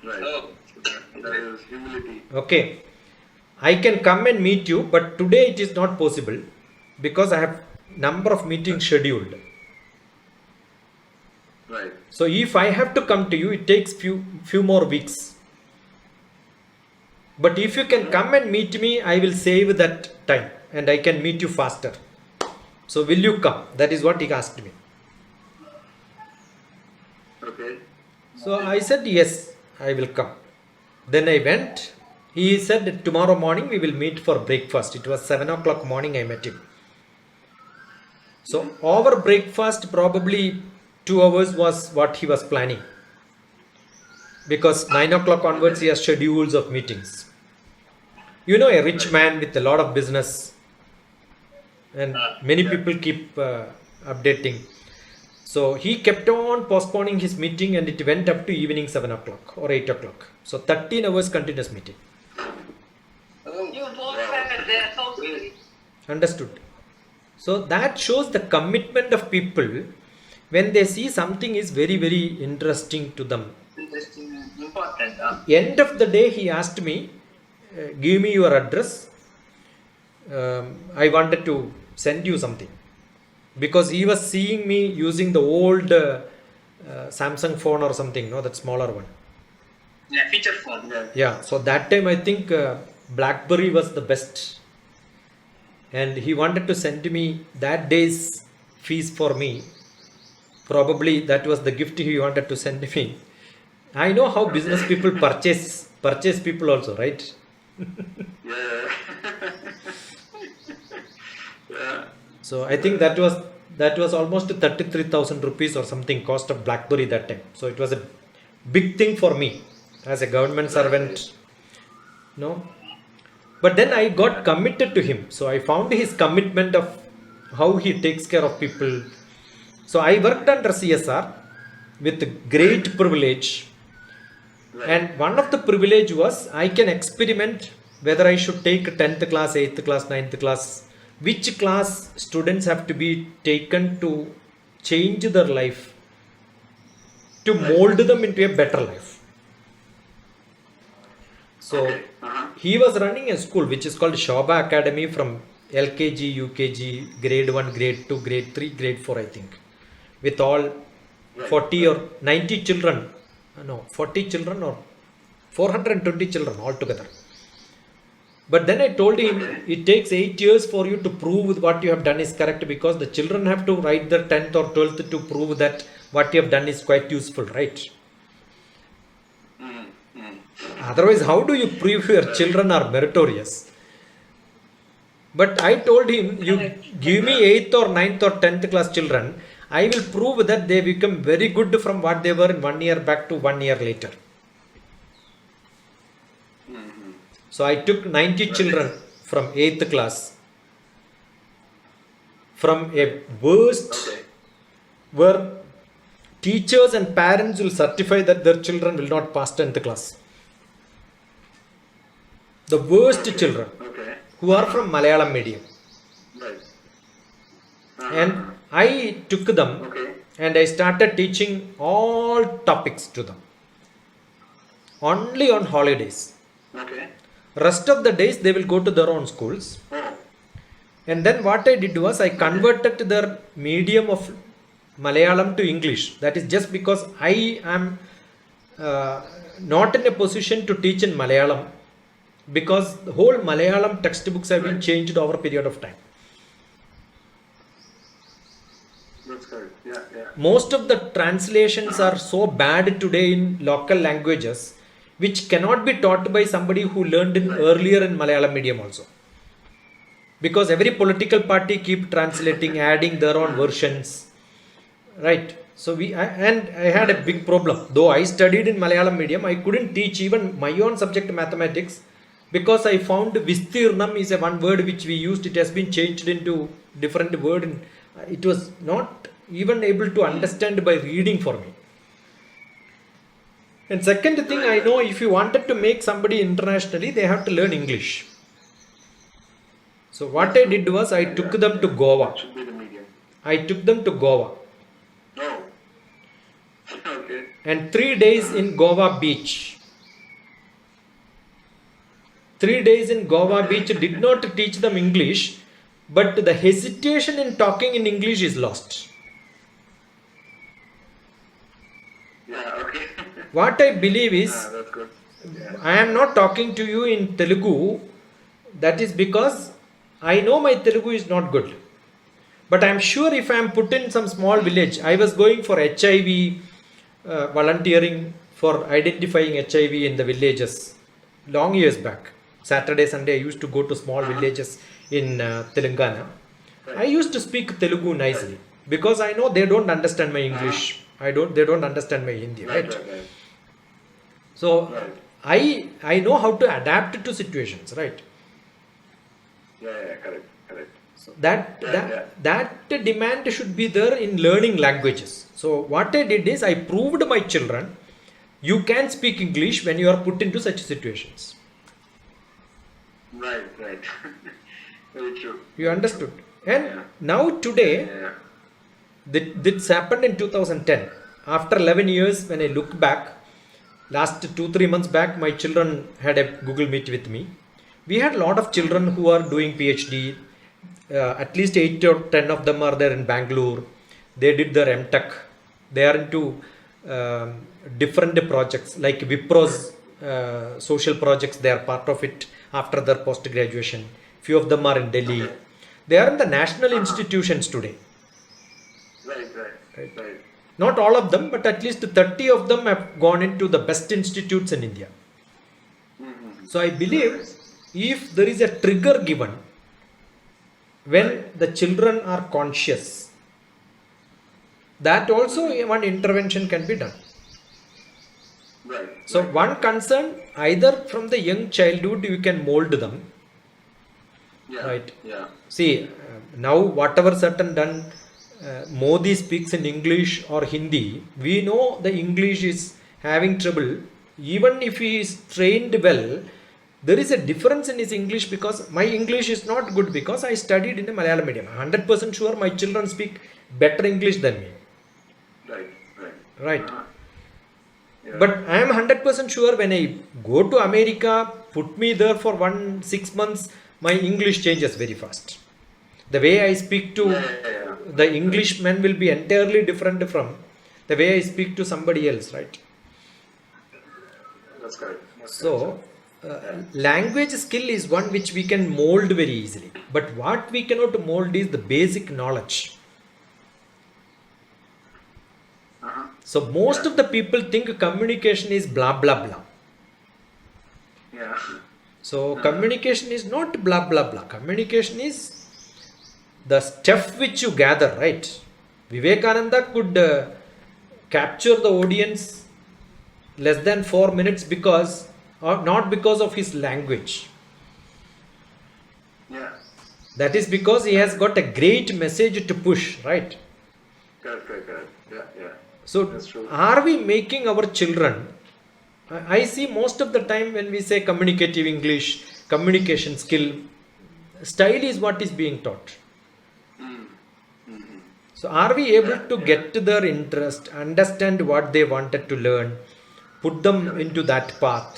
Right. Oh. That is humility. Okay. I can come and meet you, but today it is not possible because I have number of meetings scheduled. Right. So if I have to come to you, it takes few more weeks. But if you can come and meet me, I will save that time and I can meet you faster. So will you come? That is what he asked me. Okay. So I said yes, I will come. Then I went. He said tomorrow morning we will meet for breakfast. It was 7 o'clock morning I met him. So over breakfast probably 2 hours was what he was planning. Because 9 o'clock onwards he has schedules of meetings. You know, a rich man with a lot of business and many people keep updating. So he kept on postponing his meeting and it went up to evening 7 o'clock or 8 o'clock. So 13 hours continuous meeting. You both were there. How sweet. Understood. So that shows the commitment of people when they see something is very, very interesting to them. Interesting, important. End of the day, he asked me, give me your address. I wanted to send you something. Because he was seeing me using the old Samsung phone or something, no, that smaller one. Yeah, feature phone. Yeah. Yeah, so that time I think BlackBerry was the best. And he wanted to send me that day's fees for me. Probably that was the gift he wanted to send me. I know how business people purchase people also, right? Yeah. Yeah. So I think that was almost 33,000 rupees or something cost of BlackBerry that time. So it was a big thing for me as a government servant. No. But then I got committed to him. So I found his commitment of how he takes care of people. So I worked under CSR with great privilege. Right. And one of the privilege was I can experiment whether I should take 10th class, 8th class, 9th class, which class students have to be taken to change their life, to mold them into a better life. So Okay. he was running a school which is called Shobha Academy from LKG, UKG, grade 1, grade 2, grade 3, grade 4 I think, with all 40 or 90 children, no 40 children or 420 children altogether. But then I told him it takes 8 years for you to prove what you have done is correct, because the children have to write their 10th or 12th to prove that what you have done is quite useful, right? Otherwise, how do you prove your children are meritorious? But I told him, you give me 8th or 9th or 10th class children, I will prove that they become very good from what they were in 1 year back to 1 year later. So I took 90 children from 8th class from a worst where teachers and parents will certify that their children will not pass 10th class. The worst children who are from Malayalam medium. Right. And I took them and I started teaching all topics to them. Only on holidays. Okay. Rest of the days they will go to their own schools. Oh. And then what I did was I converted their medium of Malayalam to English. That is just because I am not in a position to teach in Malayalam, because the whole Malayalam textbooks have been changed over a period of time. That's correct. Yeah, yeah. Most of the translations are so bad today in local languages, which cannot be taught by somebody who learned in earlier in Malayalam medium also. Because every political party keep translating, adding their own versions, right? So I had a big problem. Though I studied in Malayalam medium, I couldn't teach even my own subject mathematics, because I found Vistirnam is a one word which we used. It has been changed into different word, and it was not even able to understand by reading for me. And second thing, I know if you wanted to make somebody internationally, they have to learn English. So what I did was I took them to Goa. Should be the medium. I took them to Goa. No. Okay. And 3 days in Goa beach. 3 days in Goa beach did not teach them English, but the hesitation in talking in English is lost. Yeah, okay. What I believe is, That's good. Yeah. I am not talking to you in Telugu. That is because I know my Telugu is not good. But I am sure if I am put in some small village, I was going for HIV volunteering for identifying HIV in the villages long years back. Saturday, Sunday, I used to go to small villages in Telangana. I used to speak Telugu nicely because I know they don't understand my English. They don't understand my Hindi, right? Right. So Right. I know how to adapt to situations, right? Yeah, correct. So Yeah. that demand should be there in learning languages. So what I did is I proved my children you can speak English when you are put into such situations. Right. Very true. You understood? And Yeah. now today, Yeah. this happened in 2010. After 11 years, when I look back, last 2-3 months back, my children had a Google Meet with me. We had a lot of children who are doing PhD. At least 8 or 10 of them are there in Bangalore. They did their MTech. They are into different projects like Wipro's social projects. They are part of it after their post graduation. Few of them are in Delhi. They are in the national institutions today. Right. Not all of them, but at least 30 of them have gone into the best institutes in India. So I believe if there is a trigger given when the children are conscious, that also one intervention can be done. Right. So one concern, either from the young childhood you can mold them. Yeah. Right. Yeah. See, now whatever certain done, Modi speaks in English or Hindi, we know the English is having trouble. Even if he is trained well, there is a difference in his English because my English is not good because I studied in a Malayalam medium. 100% sure my children speak better English than me. Right. Yeah. But I am 100% sure when I go to America, put me there for 6 months, my English changes very fast. The way I speak to the Englishman will be entirely different from the way I speak to somebody else, right? That's correct. So, language skill is one which we can mold very easily. But what we cannot mold is the basic knowledge. So, most of the people think communication is blah blah blah. Yeah. So, communication is not blah blah blah. Communication is the stuff which you gather, right? Vivekananda could capture the audience less than 4 minutes because, or not because of his language. Yeah. That is because he has got a great message to push, right? Correct. Yeah. So, That's true. are we making our children? I see most of the time when we say communicative English, communication skill, style is what is being taught. So, are we able to get their interest, understand what they wanted to learn, put them into that path?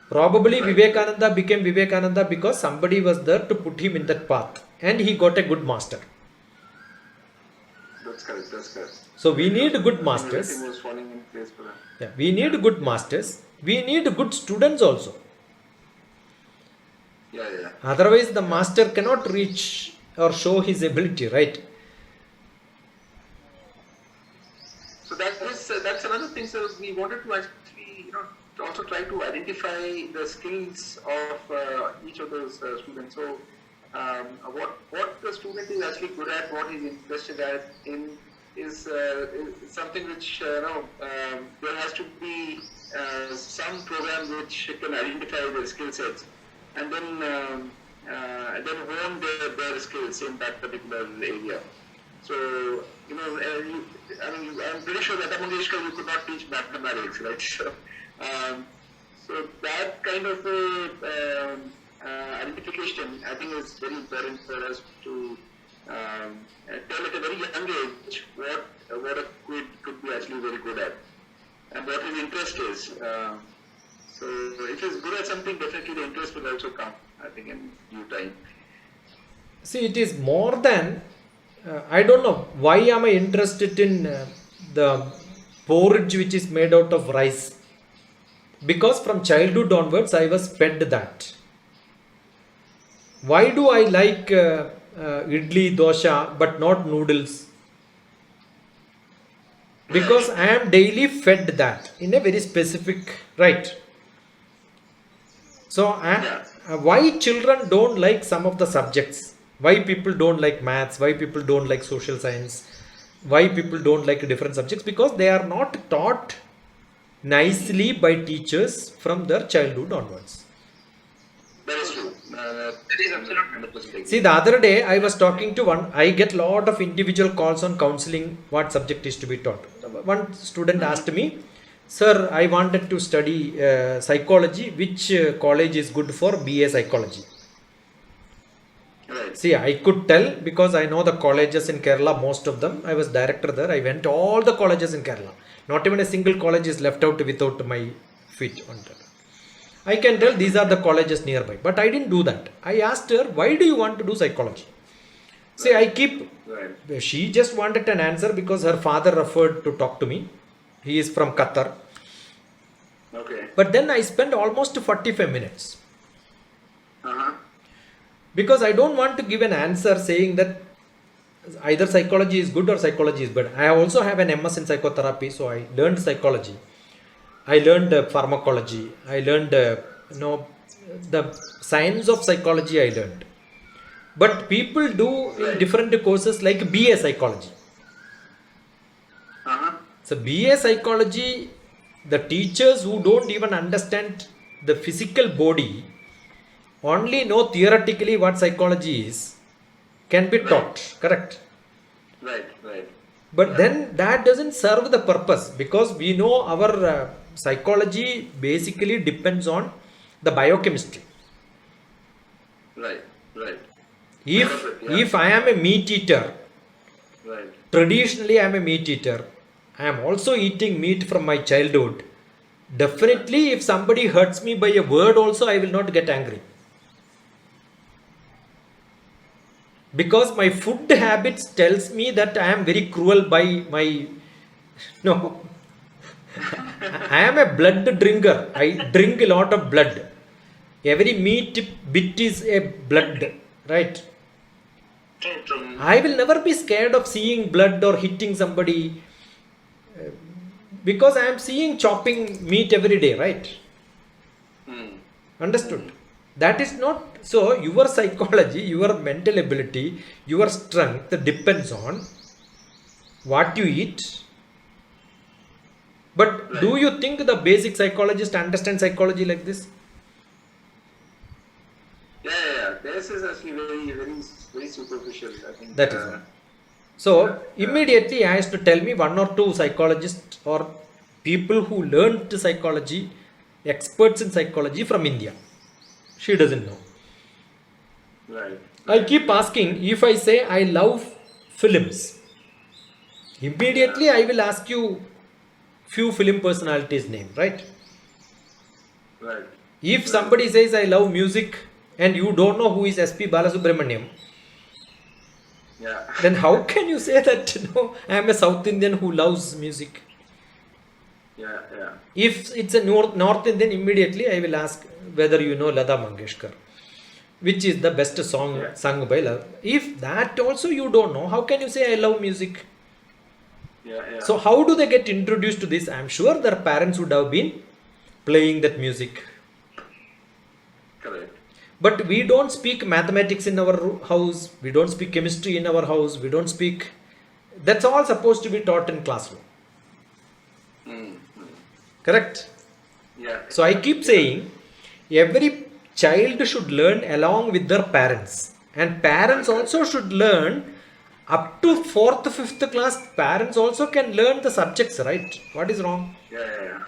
Probably Vivekananda became Vivekananda because somebody was there to put him in that path and he got a good master. That's correct. So, we need good masters. Everything was falling in place for them. Yeah, we need good masters. We need good students also. Yeah. Otherwise, the master cannot reach or show his ability, right? So that's another thing, sir. We wanted to actually, to also try to identify the skills of each of those students. So, what the student is actually good at, what he's interested in, is something which there has to be some program which can identify their skill sets, and then hone their skills in that particular area. So, I'm pretty sure that Mangeshkar you could not teach mathematics, right? So that kind of identification, I think, is very important for us to and tell at a very young age what a kid could be actually very good at and what his interest is. So if he's good at something, definitely the interest will also come, I think, in due time. See, it is more than, I don't know, why am I interested in the porridge which is made out of rice? Because from childhood onwards, I was fed that. Why do I like idli, dosha, but not noodles? Because I am daily fed that in a very specific, right? So, why children don't like some of the subjects? Why people don't like maths? Why people don't like social science? Why people don't like different subjects? Because they are not taught nicely by teachers from their childhood onwards. That is true. That is absolutely. See, the other day I was talking to one, I get lot of individual calls on counseling, what subject is to be taught. One student asked me, sir, I wanted to study psychology, which college is good for BA psychology? Right. See, I could tell because I know the colleges in Kerala, most of them. I was director there. I went to all the colleges in Kerala. Not even a single college is left out without my feet on it. I can tell these are the colleges nearby. But I didn't do that. I asked her, why do you want to do psychology? See, I keep... Right. She just wanted an answer because her father referred to talk to me. He is from Qatar. Okay. But then I spent almost 45 minutes. Uh-huh. Because I don't want to give an answer saying that either psychology is good or psychology is bad. I also have an MS in psychotherapy, so I learned psychology. I learned pharmacology. I learned, the science of psychology I learned. But people do in different courses like BA psychology. Uh-huh. So BA psychology, the teachers who don't even understand the physical body only know theoretically what psychology is, can be taught, correct? Right, right. But then that doesn't serve the purpose because we know our psychology basically depends on the biochemistry. Right, right. If I am a meat eater, Right. traditionally I am a meat eater, I am also eating meat from my childhood. Definitely if somebody hurts me by a word also, I will not get angry. Because my food habits tells me that I am very cruel by my, no, I am a blood drinker. I drink a lot of blood. Every meat bit is a blood, right? True. I will never be scared of seeing blood or hitting somebody because I am seeing chopping meat every day, right? Understood? That is not, so your psychology, your mental ability, your strength depends on what you eat. But do you think the basic psychologist understands psychology like this? Yeah. This is actually very superficial, I think. That is one. So immediately he has to tell me one or two psychologists or people who learned psychology, experts in psychology from India. She doesn't know. Right. I keep asking, if I say I love films, immediately I will ask you few film personalities name, right? Right. If somebody says I love music and you don't know who is SP Balasubramaniam, Yeah. then how can you say that I am a South Indian who loves music? Yeah. If it's a North Indian, immediately I will ask whether you know Lata Mangeshkar, which is the best song sung by Lata. If that also you don't know, how can you say I love music? Yeah. So how do they get introduced to this? I am sure their parents would have been playing that music. Correct. But we don't speak mathematics in our house. We don't speak chemistry in our house. We don't speak. That's all supposed to be taught in classroom. Correct? Yeah. So I keep saying every child should learn along with their parents. And parents also should learn up to 4th, 5th class. Parents also can learn the subjects, right? What is wrong? Yeah.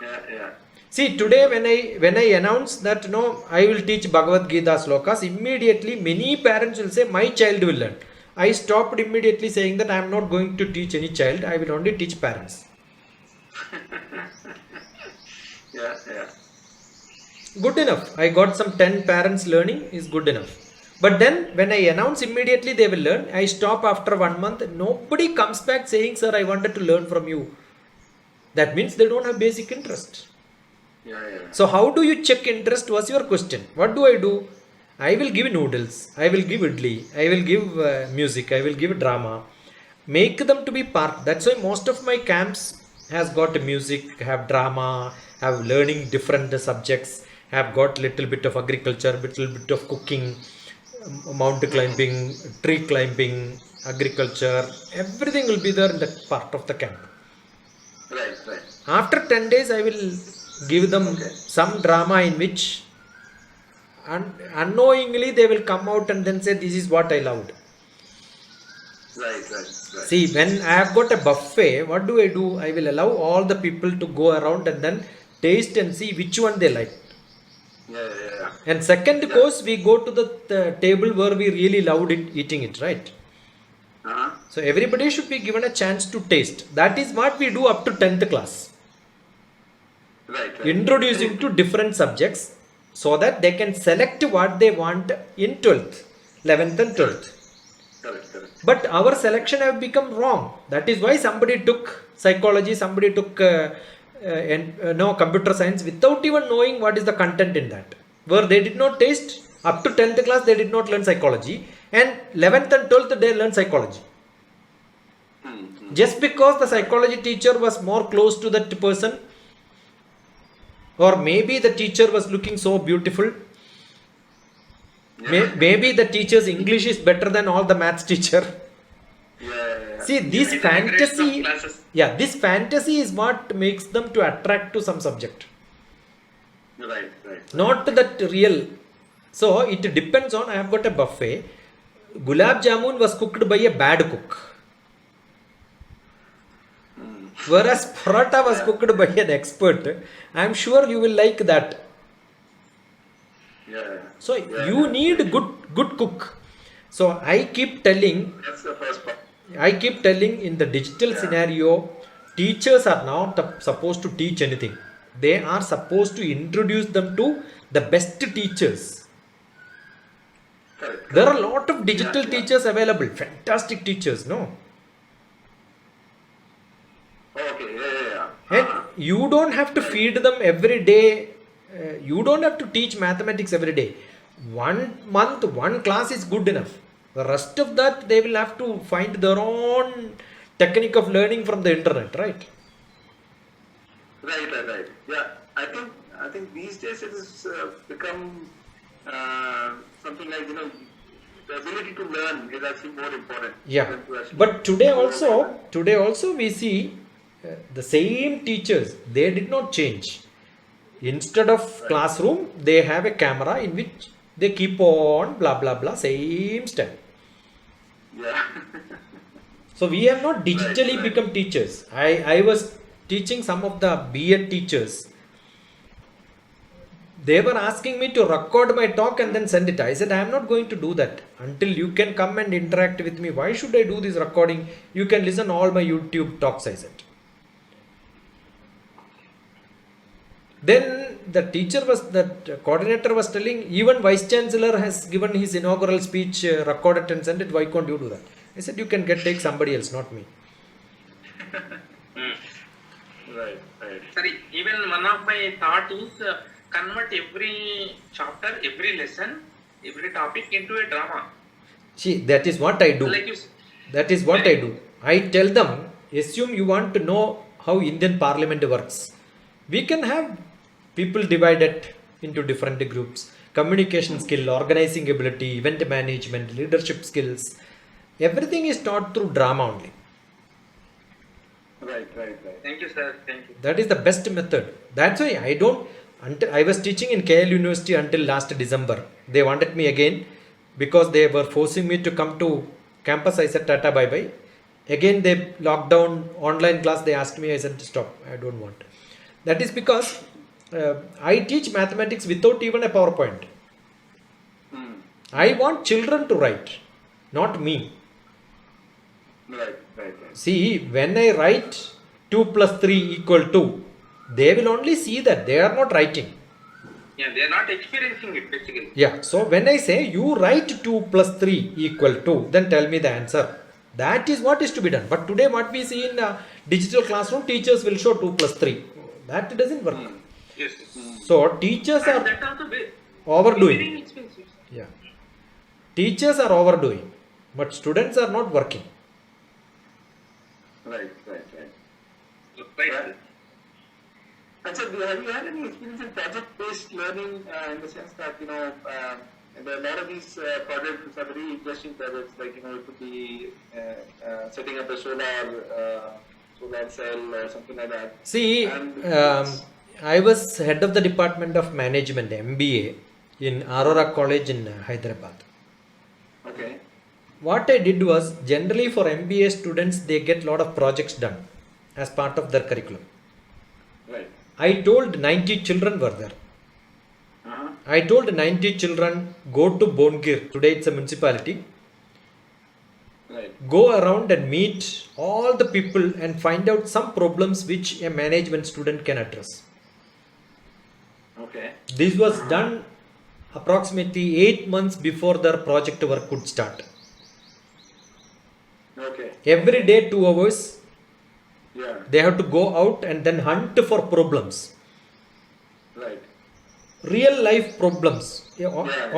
Yeah. See, today when I announce that no, I will teach Bhagavad Gita slokas, immediately many parents will say my child will learn. I stopped immediately saying that I am not going to teach any child. I will only teach parents. Yeah. Good enough. I got some 10 parents learning is good enough. But then when I announce immediately they will learn, I stop after 1 month. Nobody comes back saying, sir, I wanted to learn from you. That means they don't have basic interest. Yeah. So how do you check interest was your question. What do? I will give noodles. I will give idli. I will give music. I will give drama. Make them to be part. That's why most of my camps has got music, have drama, have learning different subjects, have got little bit of agriculture, little bit of cooking, mountain climbing, tree climbing, agriculture. Everything will be there in that part of the camp. Right. After 10 days, I will give them some drama in which unknowingly they will come out and then say, this is what I loved. Right. See, when I have got a buffet, what do? I will allow all the people to go around and then taste and see which one they like. Yeah. And second course, we go to the table where we really loved eating it, right? Uh-huh. So everybody should be given a chance to taste. That is what we do up to 10th class. Right. Introducing to different subjects so that they can select what they want in 12th, 11th and 12th. Correct. But our selection have become wrong. That is why somebody took psychology, somebody took computer science without even knowing what is the content in that. Where they did not taste, up to 10th class they did not learn psychology, and 11th and 12th they learned psychology. Just because the psychology teacher was more close to that person, or maybe the teacher was looking so beautiful. Maybe the teacher's English is better than all the maths teacher. Yeah. See, this fantasy, this fantasy is what makes them to attract to some subject. Right. Not that real. So it depends on, I have got a buffet. Gulab Jamun was cooked by a bad cook. Whereas paratha was cooked by an expert. I am sure you will like that. Yeah. So you need good cook. So I keep telling, That's the first part. in the digital scenario, teachers are not supposed to teach anything. They are supposed to introduce them to the best teachers. Correct. There are a lot of digital teachers available, fantastic teachers, no? Okay. Yeah. And you don't have to feed them every day. You don't have to teach mathematics every day. 1 month, 1 class is good enough. The rest of that they will have to find their own technique of learning from the internet, right? Right. Yeah. I think these days it has become something like, the ability to learn is actually more important. Yeah. than to actually- But today also we see the same teachers, they did not change. Instead of classroom, they have a camera in which they keep on blah blah blah, same style. Yeah. So we have not digitally become teachers. I was teaching some of the B.Ed teachers. They were asking me to record my talk and then send it. I said, I am not going to do that until you can come and interact with me. Why should I do this recording? You can listen all my YouTube talks, I said. Then the coordinator was telling, even Vice Chancellor has given his inaugural speech recorded and sent it. Why can't you do that? I said, you can take somebody else, not me. Right. Sorry, even one of my thought is convert every chapter, every lesson, every topic into a drama. See, that is what I do. Like you, That is what I do. I tell them, assume you want to know how Indian Parliament works. We can have people divided into different groups. Communication skill, organizing ability, event management, leadership skills. Everything is taught through drama only. Right. Thank you, sir. Thank you. That is the best method. That's why I was teaching in KL University until last December. They wanted me again because they were forcing me to come to campus. I said tata bye bye. Again they locked down online class. They asked me. I said stop. I don't want. That is because I teach mathematics without even a PowerPoint. Hmm. I want children to write, not me. Right, right, right. See, when I write 2 plus 3 equal 2, they will only see that, they are not writing. Yeah, they are not experiencing it basically. Yeah, so when I say you write 2 plus 3 equal 2, then tell me the answer. That is what is to be done. But today what we see in digital classroom, teachers will show 2 plus 3. That doesn't work. Yes. So teachers And are that also very overdoing. expensive. Yeah. Teachers are overdoing, but students are not working. Right, right, right. Right. Yeah. And so, have you had any experience in project-based learning in the sense that, a lot of these projects are very interesting projects, like, it could be setting up a solar cell or something like that. See, I was head of the Department of Management, MBA, in Aurora College in Hyderabad. Okay. What I did was, generally for MBA students, they get a lot of projects done as part of their curriculum. Right. I told 90 children were there. Uh-huh. I told 90 children, go to Bongir, today it's a municipality, Right. go around and meet all the people and find out some problems which a management student can address. Okay. This was done approximately 8 months before their project work could start. Okay. Every day 2 hours, Yeah. they have to go out and then hunt for problems. Right. Real life problems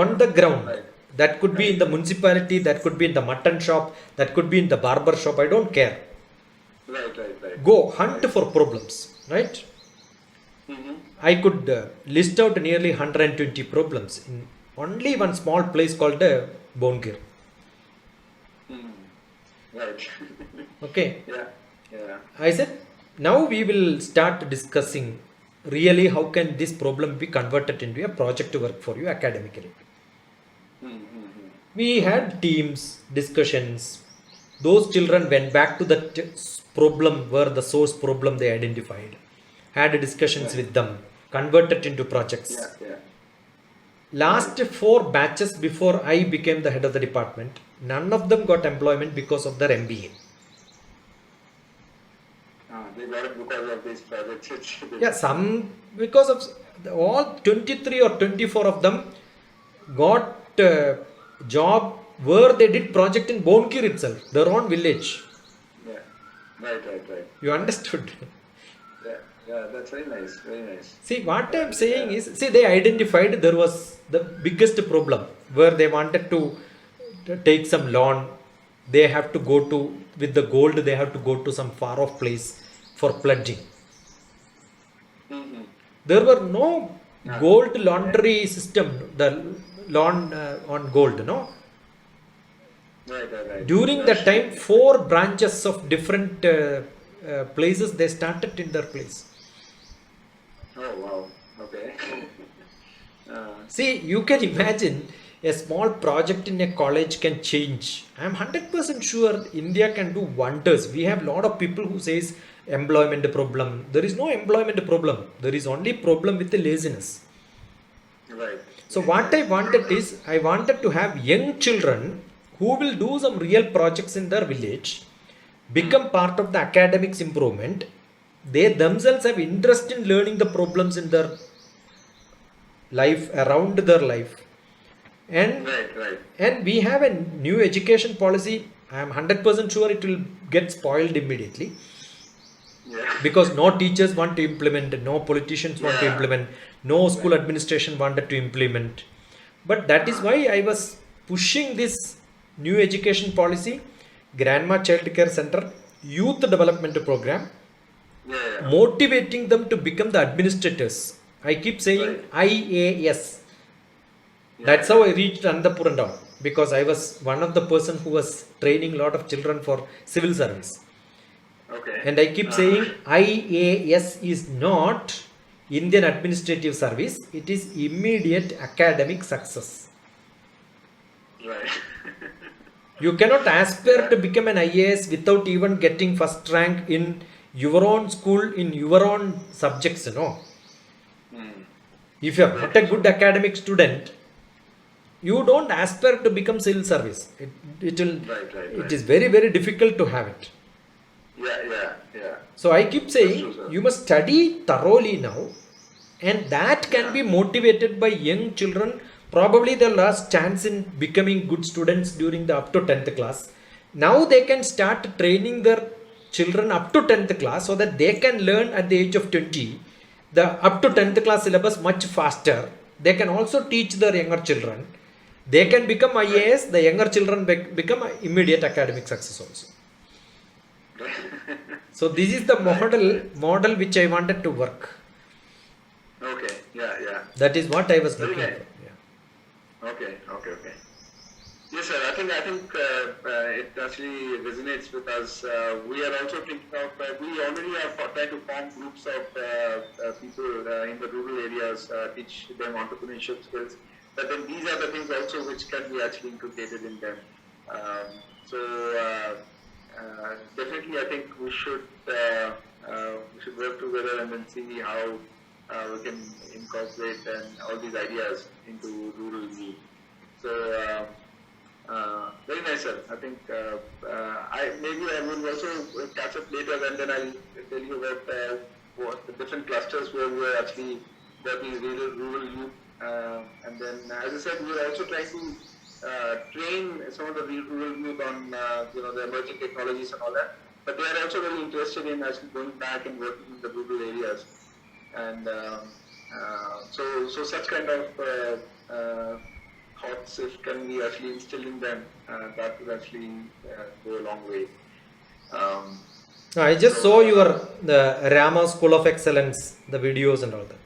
on the ground. Right. That could be in the municipality, that could be in the mutton shop, that could be in the barber shop, I don't care. Right, right, right. Go hunt for problems, right? Mm-hmm. I could list out nearly 120 problems in only one small place called Bongir. Right. Okay. Yeah. Yeah. I said, now we will start discussing really how can this problem be converted into a project work for you academically. Mm-hmm. We had teams, discussions. Those children went back to the problem where the source problem they identified, had discussions with them, converted into projects. Yeah, yeah. Last 4 batches before I became the head of the department, none of them got employment because of their MBA. They got it because of these projects. Yeah, some because of all 23 or 24 of them got job where they did project in Bongir itself, their own village. Yeah. Right. You understood? Yeah, that's very nice, very nice. See, what I'm saying is, see, they identified there was the biggest problem where they wanted to take some loan. They have to go to, with the gold, they have to go to some far off place for pledging. Mm-hmm. There were no gold laundry system, the loan on gold, no? Right. During that time, 4 branches of different places, they started in their place. Oh, wow. Okay. See, you can imagine a small project in a college can change. I am 100% sure India can do wonders. We have a lot of people who says employment problem. There is no employment problem. There is only problem with the laziness. Right. So what I wanted is, I wanted to have young children who will do some real projects in their village, become part of the academics improvement. They themselves have interest in learning the problems in their life, around their life. And Right. and we have a new education policy. I am 100% sure it will get spoiled immediately, Yeah. because no teachers want to implement, no politicians want to Yeah. implement, no school administration wanted to implement. But that is why I was pushing this new education policy, Grandma Child Care Center, youth development program, Yeah. motivating them to become the administrators. I keep saying IAS. That's how I reached Anandapur and all, because I was one of the person who was training a lot of children for civil service. Okay. And I keep saying IAS is not Indian Administrative Service, it is immediate academic success. Right. You cannot aspire to become an IAS without even getting first rank in your own school, in your own subjects, you know. If you are not a good academic student, you don't aspire to become civil service. It will. It is very, very difficult to have it. Yeah. So I keep saying That's true, sir. you must study thoroughly now, and that can be motivated by young children. Probably the last chance in becoming good students during the up to 10th class. Now they can start training their children up to 10th class so that they can learn at the age of 20 the up to 10th class syllabus much faster. They can also teach their younger children. They can become IAS, the younger children become immediate academic success also. So this is the model which I wanted to work. Okay. Yeah. That is what I was Very looking nice. for. Yeah. Okay. Yes, sir. I think it actually resonates with us. We are also thinking of. We already are trying to form groups of people in the rural areas, teach them entrepreneurship skills. But then these are the things also which can be actually inculcated in them. Definitely, I think we should work together and then see how we can incorporate and all these ideas into rural need. So very nice, sir. I think I will also catch up later, and then I'll tell you about what the different clusters where we are actually working with rural youth. And then, as I said, we are also trying to train some of the rural youth on the emerging technologies and all that. But they are also very interested in actually going back and working in the rural areas. And so such kind of thoughts, if can be actually instilled in them, that will actually go a long way. I just saw the Rama School of Excellence, the videos and all that.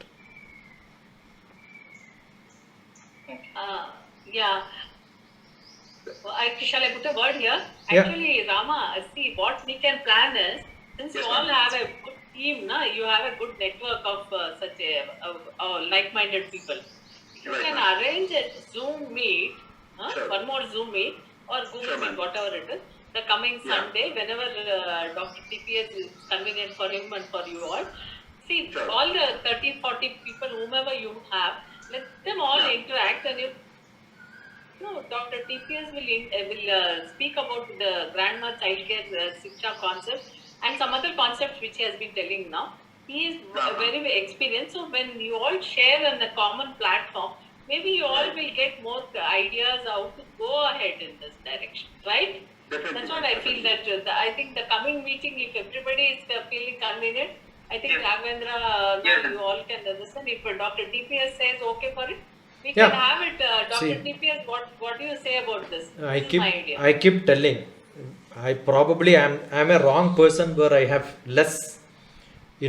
Yeah. Shall I put a word here? Yeah. Actually, Rama, see, what we can plan is, since you all have a good team, you have a good network of such like-minded people. You Right, can ma'am. arrange a Zoom meet, Sure. one more Zoom meet or Google Sure, Meet, ma'am. whatever it is, the coming Yeah. Sunday, whenever Dr. TPS is convenient for him and for you all. See, Sure. all the 30, 40 people, whomever you have, let them all Yeah. interact, and Dr. TPS will speak about the grandma childcare Shiksha concept and some other concepts which he has been telling now. He is very, very experienced. So when you all share on a common platform, maybe you all will get more ideas how to go ahead in this direction, right? Definitely. That's what I feel that I think the coming meeting, if everybody is feeling convenient, I think Yeah. Raghavendra, Yeah. you all can understand. If Dr. TPS says okay for it, we Yeah. can have it. Dr. See. TPS, what do you say about this? I This is my idea. keep telling. I probably am a wrong person where I have less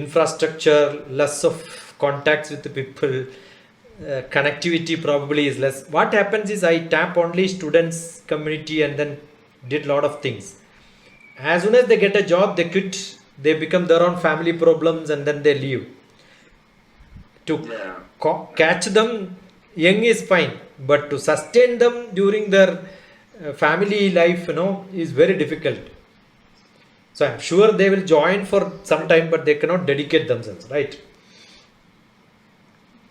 infrastructure, less of contacts with the people. Connectivity probably is less. What happens is I tap only students community and then did lot of things. As soon as they get a job, they quit. They become their own family problems and then they leave. To Yeah. catch them young is fine, but to sustain them during their family life, is very difficult. So I'm sure they will join for some time, but they cannot dedicate themselves, right?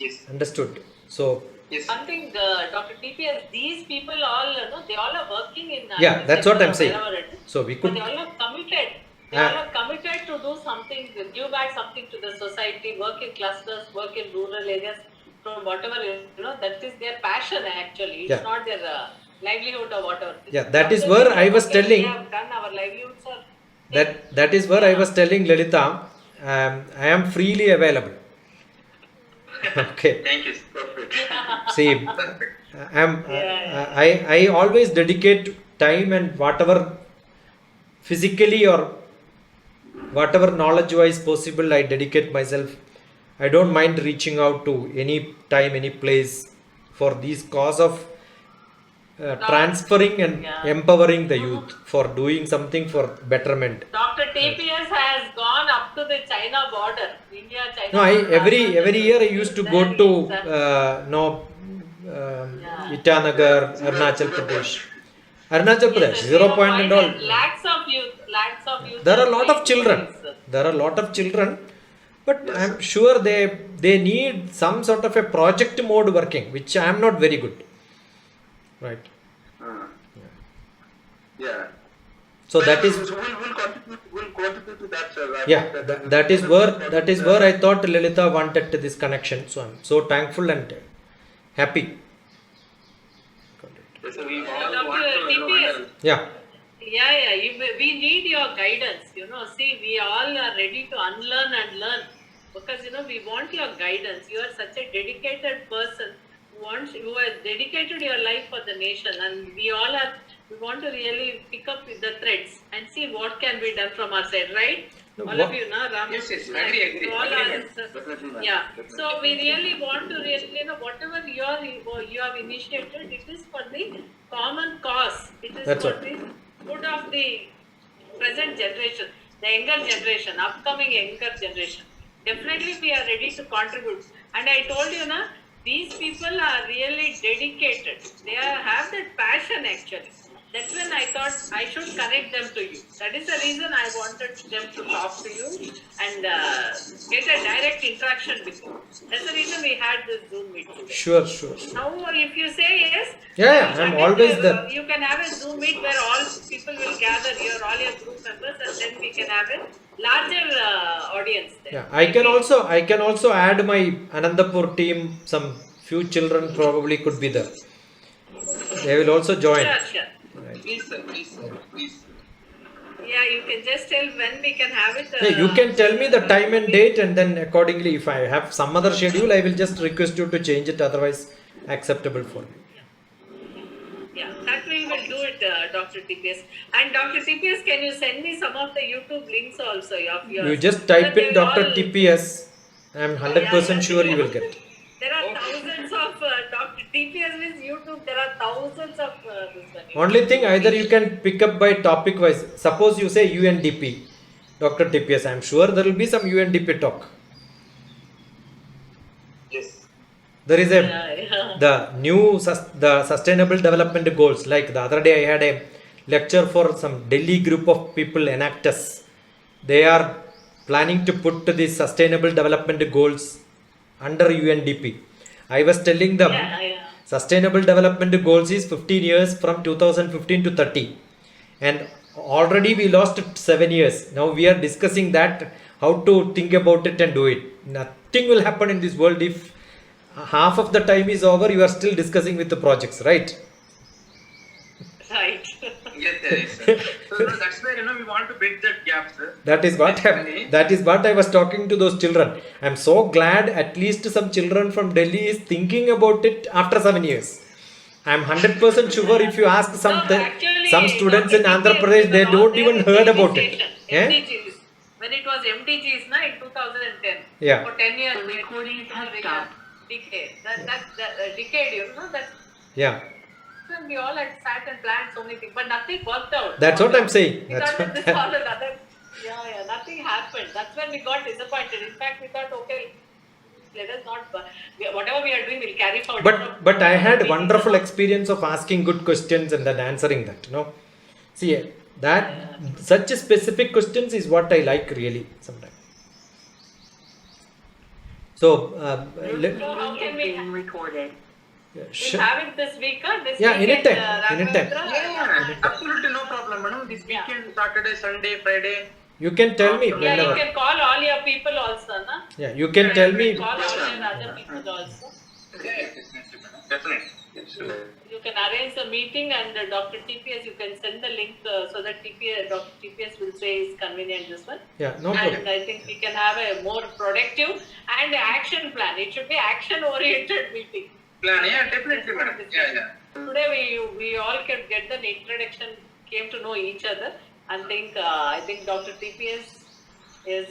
Yes. Understood. So Yes. Something, Dr. TPS, these people all, they all are working in. Yeah, that's what I'm saying. wherever it is. So we But could. they all are committed. They Ah. all are committed to do something, give back something to the society, work in clusters, work in rural areas, from whatever, that is their passion actually. It's Yeah. not their livelihood or whatever. Yeah, that is where I was telling. We have done our livelihoods are. That is where I was telling Lalita, I am freely available. Okay. Thank you. Perfect. See, I always dedicate time and whatever physically or whatever knowledge wise possible, I dedicate myself. I don't mind reaching out to any time, any place for these cause of transferring and Yeah. empowering the youth for doing something for betterment. Dr. TPS has gone up to the China border, India-China No, border. every year I used to go to Itanagar, Arunachal Pradesh. Arunachal Pradesh, 0 point and all. Lakhs of youth. There are a lot of children. There are a lot of children. But Yes, I'm sir. sure they need some sort of a project mode working, which I am not very good. Right. Uh, yeah. So that is So we'll contribute to that, sir. I yeah. think That is where I thought Lalitha wanted this connection. So I'm so thankful and happy. Yes, sir. We all Dr. want to TPS. Yeah. Yeah. We need your guidance. See, we all are ready to unlearn and learn because we want your guidance. You are such a dedicated person who has dedicated your life for the nation, and we want to really pick up the threads and see what can be done from our side, right? No, All what- of you, Ram? Yes, agree. So all Agree, are- Definitely, ma'am. yeah. Definitely. So we really want to really, whatever you have initiated, it is for the common cause. It is That's for right. the good of the present generation, the younger generation, upcoming younger generation. Definitely we are ready to contribute. And I told you, these people are really dedicated. They have that passion actually. That's when I thought I should connect them to you. That is the reason I wanted them to talk to you and get a direct interaction with you. That's the reason we had this Zoom meet today. Sure. Now, if you say yes, Yeah, I'm always there. You can have a Zoom meet where all people will gather here, all your group members, and then we can have a larger audience there. Yeah, I can also add my Anandapur team. Some few children probably could be there. They will also join. Sure. Please, sir. Yeah, you can just tell when we can have it. Yeah, you can tell me the time and date, and then accordingly, if I have some other schedule, I will just request you to change it. Otherwise, acceptable for me. Yeah, that we will do it, Dr. TPS. And Dr. TPS, can you send me some of the YouTube links also of yours? You just So type that in they will Dr. all- TPS. I am 100% sure you will get. There are thousands of Dr. TPS with YouTube. There are thousands of this one. Only thing, either you can pick up by topic wise. Suppose you say UNDP, Dr. TPS. I am sure there will be some UNDP talk. Yes. There is a Yeah. the sustainable development goals. Like the other day, I had a lecture for some Delhi group of people, enactors. They are planning to put the sustainable development goals under UNDP. I was telling them sustainable development goals is 15 years from 2015 to 30, and already we lost 7 years. Now we are discussing that how to think about it and do it. Nothing will happen in this world if half of the time is over. You are still discussing with the projects, right? Right. Yes, sir. So that's why we want to bridge that gap, sir. That is what I was talking to those children. I am so glad at least some children from Delhi is thinking about it after 7 years. I am 100% sure if you ask some students in Andhra Pradesh, they don't even heard about it. MDGs. When it was MDGs in 2010. Yeah. For 10 years. Recording has stopped. Decade. That decade, that. Yeah. And we all had sat and planned so many things, but nothing worked out. That's what I'm saying. We That's thought what that this all another. Yeah, nothing happened. That's when we got disappointed. In fact, we thought, okay, let us not. Whatever we are doing, we'll carry forward. But I had wonderful experience of asking good questions and then answering that. See that such specific questions is what I like really sometimes. So how can we recorded. we'll have it this week? This Yeah, weekend, anytime. Raghavendra? Yeah, absolutely no problem, madam. This weekend, Saturday, Sunday, Friday. you can tell me Yeah, you whenever. can call all your people also, na? Yeah, you can tell me. Call all your other people also. Definitely. You can arrange a meeting and Dr. TPS, you can send the link so that Dr. TPS will say it's convenient this one. Yeah, no problem. And I think we can have a more productive and action plan. It should be action oriented meeting. Plan, yeah, definitely, madam. Yeah. Today we all can get the introduction, came to know each other, and I think Dr. TPS is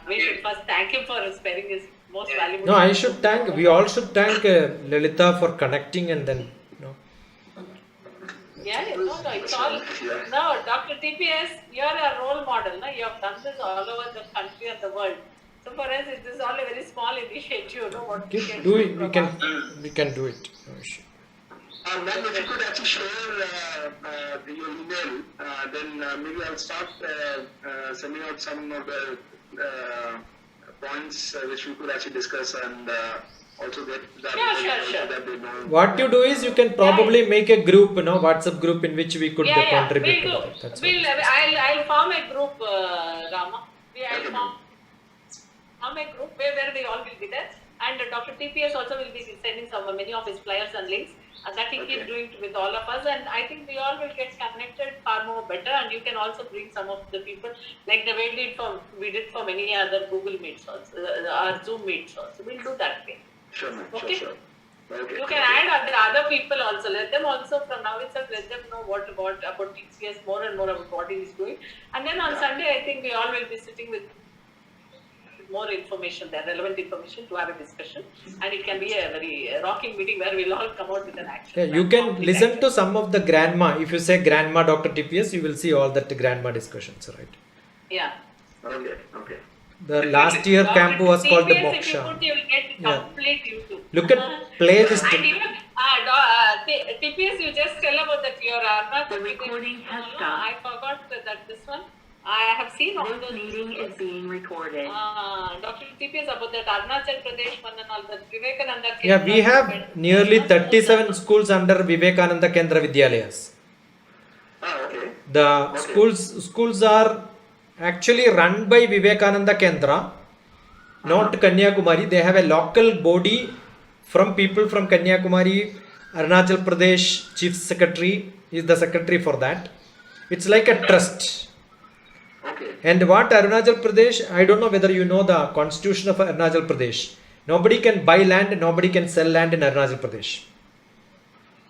we should first thank him for sparing his most valuable. No, we all should thank Lalitha for connecting and then. Yeah, it's all. No, Dr. TPS, you are a role model. No? You have done this all over the country and the world. So for us, it is all a very small initiative. What we can Do it. We can do it. Oh, shit. Ma'am, if you could actually share your email, then maybe I'll start sending out some of the points which we could actually discuss and also get that Sure. that they know. What you do is you can probably make a group, WhatsApp group in which we could Yeah, contribute we'll to do. that. That's what I'll form a group, Rama. I'll Okay. form a group where we all will be there. And Dr. TPS also will be sending many of his flyers and links that he keeps doing with all of us. And I think we all will get connected far more better. And you can also bring some of the people, like the way we did for many other Google Meets also, or Zoom Meets also. We'll do that way. Sure, ma'am. Okay. Sure. Okay. You can add other people also. Let them also from now itself let them know what about TCS, more and more about what he is doing. And then on Sunday, I think we all will be sitting with more information there, relevant information to have a discussion. And it can be a very rocking meeting where we'll all come out with an action. Yeah, you can listen to some of the grandma. If you say grandma Dr. TPS, you will see all that grandma discussions, right? Yeah. Okay. The last year camp was called the TPS, if you Moksha. put, you will get complete YouTube. Look at playlist. And even TPS, you just tell about that your The recording has stopped. I forgot that this one. I have seen all This those. meeting is being recorded. Dr. TPS about that Arunachal Pradesh one and all that Vivekananda. Yeah, we have nearly 37 schools under Vivekananda Kendra Vidyalayas. Okay. The schools are actually run by Vivekananda Kendra, not Kanyakumari. They have a local body from people from Kanyakumari. Arunachal Pradesh Chief Secretary is the secretary for that. It's like a trust. Okay. And what Arunachal Pradesh, I don't know whether you know the constitution of Arunachal Pradesh. Nobody can buy land, nobody can sell land in Arunachal Pradesh.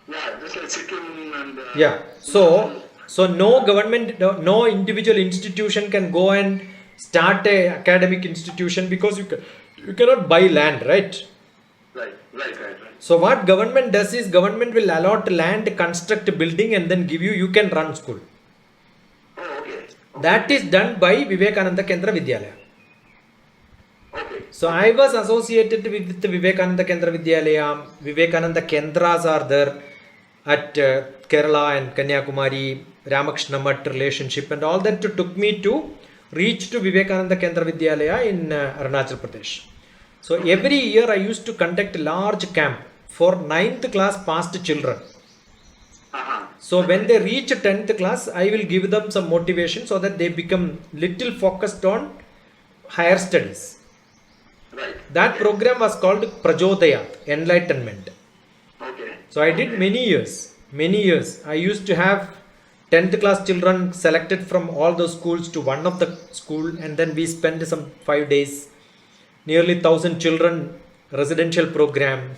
Yeah, just like Sikkim and. Yeah. So no government, no individual institution can go and start a academic institution because you cannot buy land, right? Right. So what government does is government will allot land, construct a building and then give you can run school. Oh, okay. That is done by Vivekananda Kendra Vidyalaya. Okay. So I was associated with the Vivekananda Kendra Vidyalaya. Vivekananda Kendras are there at Kerala and Kanyakumari, Ramakrishna Math relationship and all that took me to reach to Vivekananda Kendra Vidyalaya in Arunachal Pradesh. So every year I used to conduct a large camp for 9th class passed children. So when they reach 10th class, I will give them some motivation so that they become little focused on higher studies. Right. That program was called Prajodaya, Enlightenment. Okay. So I did many years. I used to have 10th class children selected from all the schools to one of the school and then we spent some 5 days, nearly 1,000 children residential program.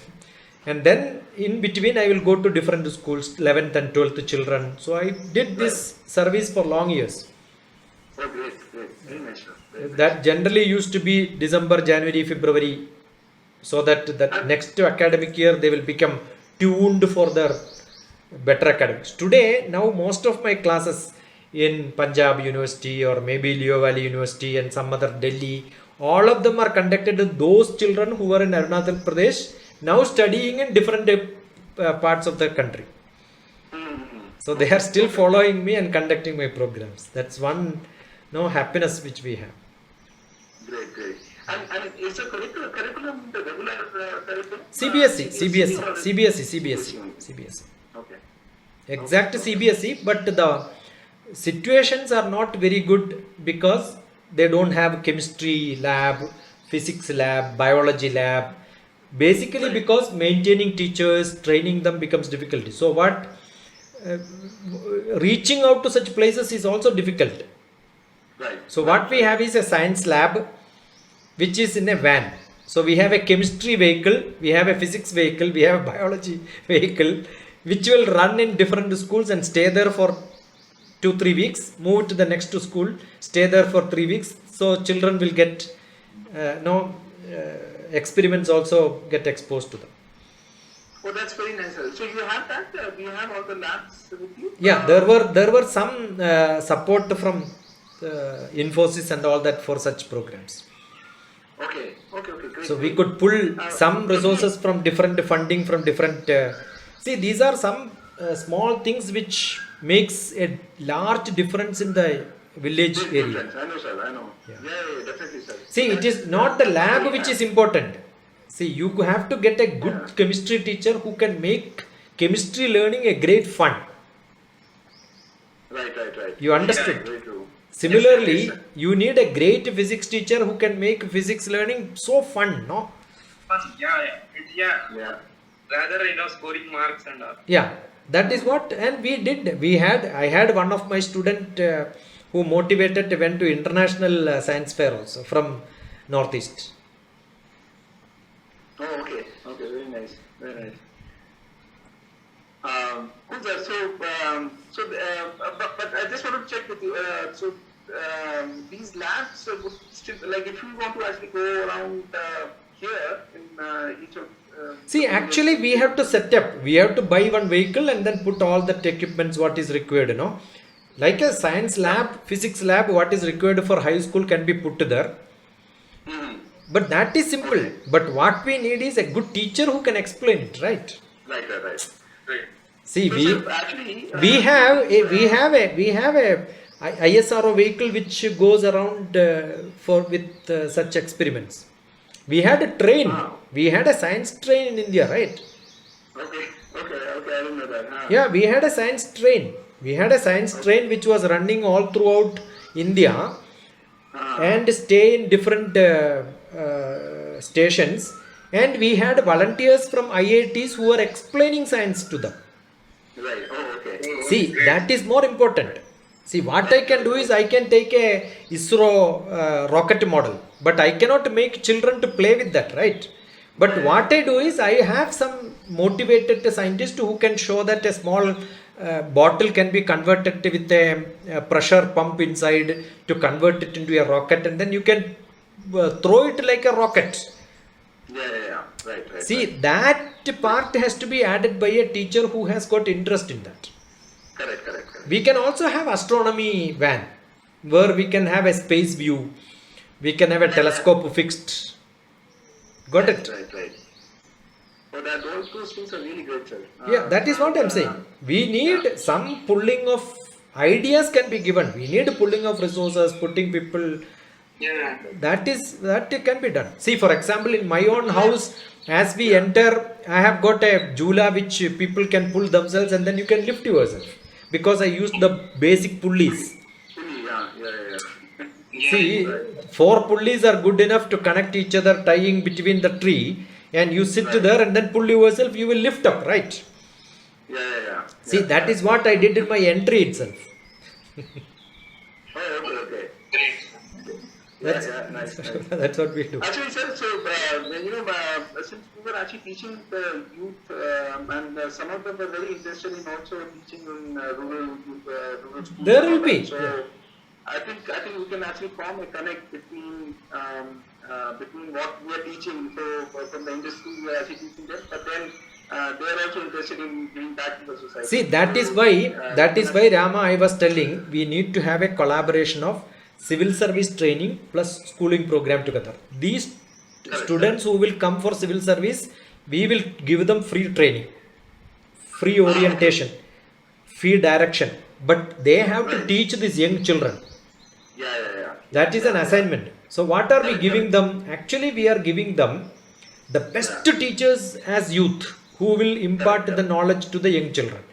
And then in between I will go to different schools, 11th and 12th children. So I did this service for long years. Oh, great. Very nice, sir. That generally used to be December, January, February, so that the next academic year they will become tuned for their better academics. Today, now most of my classes in Punjab University or maybe Leo Valley University and some other Delhi, all of them are conducted to those children who are in Arunachal Pradesh, now studying in different parts of the country. So they are still following me and conducting my programs. That's one happiness which we have. Great. And is the curriculum the regular curriculum? CBSE. Okay. Exact CBSE, but the situations are not very good because they don't have chemistry lab, physics lab, biology lab. Basically because maintaining teachers, training them becomes difficult. So reaching out to such places is also difficult. Right. So what we have is a science lab which is in a van. So we have a chemistry vehicle, we have a physics vehicle, we have a biology vehicle which will run in different schools and stay there for 2-3 weeks, move to the next school, stay there for 3 weeks. So children will get experiments also get exposed to them. Oh, that's very nice, sir. So you have that? Do you have all the labs with you? Yeah, there were some support from Infosys and all that for such programs. Okay, great. So we could pull some resources from different funding from different. See, these are some small things which makes a large difference in the village Good, good area. friends. I know, sir. I know. Yeah. Yeah, definitely, sir. See, it is not the lab which is important. See, you have to get a good chemistry teacher who can make chemistry learning a great fun. Right. You understood? Yeah, very true. Similarly, Yes, sir. you need a great physics teacher who can make physics learning so fun, no? Fun. Yeah. Yeah. Rather, scoring marks and all. Yeah, that is what, and we did. I had one of my student who motivated went to international science fair also from Northeast. Oh, okay. Very nice. Cool, sir. But I just want to check with you. These labs would still, like, if you want to actually go around here in each of. See, actually, we have to set up. We have to buy one vehicle and then put all that equipments what is required. Like a science lab, physics lab, what is required for high school can be put there. But that is simple. But what we need is a good teacher who can explain it, right? Right. See, So, we sir, actually, we have a ISRO vehicle which goes around with such experiments. We had a train. We had a science train in India, right? Okay. I didn't know that. Yeah, we had a science train. We had a science train which was running all throughout India and stay in different stations. And we had volunteers from IITs who were explaining science to them. Right. Oh, okay. See, that is more important. See, what I can do is I can take a ISRO rocket model, but I cannot make children to play with that, right? But what I do is I have some motivated scientist who can show that a small bottle can be converted with a pressure pump inside to convert it into a rocket, and then you can throw it like a rocket. Yeah. Right. See, that part has to be added by a teacher who has got interest in that. Correct. We can also have astronomy van where we can have a space view. We can have a telescope fixed. Got it? Right. But those things are really great, sir. Yeah, that is what I'm saying. We need some pulling of ideas can be given. We need pulling of resources, putting people. Yeah. That can be done. See, for example, in my own house, as we enter, I have got a jula which people can pull themselves, and then you can lift yourself because I used the basic pulleys. Yeah. See, 4 pulleys are good enough to connect each other, tying between the tree, and you sit there and then pull yourself, you will lift up, right? Yeah. See, that is what I did in my entry itself. Oh, okay. Great. That's, Nice. that's what we do. Actually, sir, since we were actually teaching the youth, and some of them were very interested in also teaching in rural schools. There will be. So, I think we can actually form a connect between what we are teaching. So, from the industry, we are actually teaching them, but then they are also interested in giving back to the society. See, that is why Rama, I was telling, we need to have a collaboration of civil service training plus schooling program together. These students who will come for civil service, we will give them free training, free orientation, free direction, but they have to teach these young children. Yeah. That is an assignment. So what are we giving them? Actually, we are giving them the best teachers as youth who will impart the knowledge to the young children.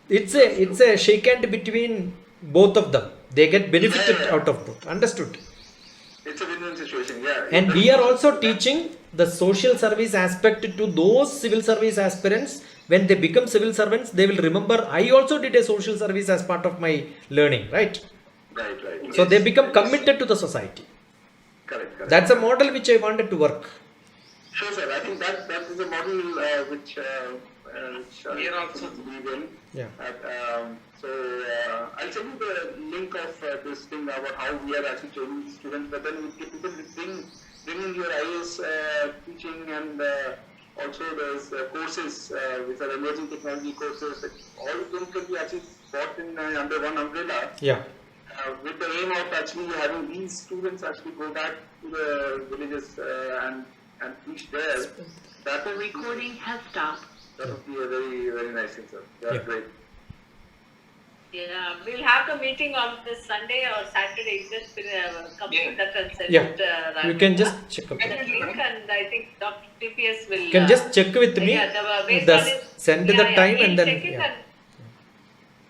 It's a shake hand between both of them. They get benefited out of both. Understood? It's a win-win situation, yeah. And we are also teaching the social service aspect to those civil service aspirants. When they become civil servants, they will remember, I also did a social service as part of my learning, right? Right. So they become committed to the society. Correct. That's a model which I wanted to work. Sure, sir. I think that is a model which We are also believe in. Yeah. I'll send you the link of this thing about how we are actually training students. But then we can bring in your IAS teaching, and also there's courses which are emerging technology courses. All of them can be actually brought in under one umbrella. Yeah. With the aim of actually having these students actually go back to the villages and teach there. That will be Recording has stopped. That would be a very, very nice thing, sir. That's Yeah. great. Yeah, we'll have the meeting on this Sunday or Saturday. Just come Yeah. to that and send Yeah. it, You can Raghavendra. just check up. That link, and I think Dr. TPS will. You can just check with me. Yeah, based The on his, send the time he'll and then check it yeah. and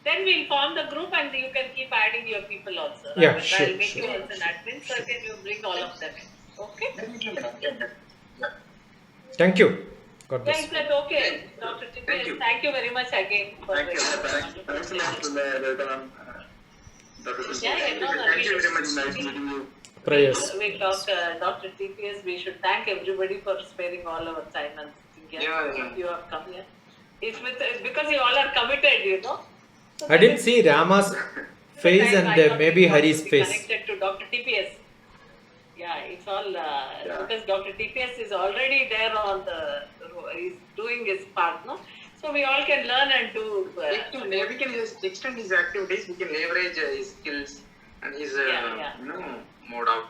then we'll form the group and you can keep adding your people also. Yeah, Raghavendra. sure, I'll make sure. you also an admin, so can you bring all of them in. Okay? Thank you. God Yeah, bless. is that okay, Dr. TPS? you. Thank you very much again for Thank you. Thanks a lot, Dr. Singh. Yeah, yeah, no, no, Thank we you very should- much. Nice meeting you. Prayers. We talk, Dr. TPS, we should thank everybody for sparing all our time and Yeah. you have come here. It's because you all are committed, you know. So I didn't see Rama's face I and thought maybe we Hari's should be face. Connected to Dr. TPS. Yeah, it's all Yeah. because Dr. TPS is already there on the. He's doing his part, no. So we all can learn and do. We can just extend his activities. We can leverage his skills and his Yeah. mode of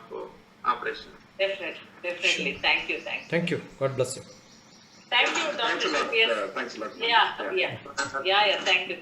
operation. Definitely. Thank you. Thank you. God bless you. Thank you, Thanks Dr. a lot. TPS. Thanks a lot. Yeah. Thank you.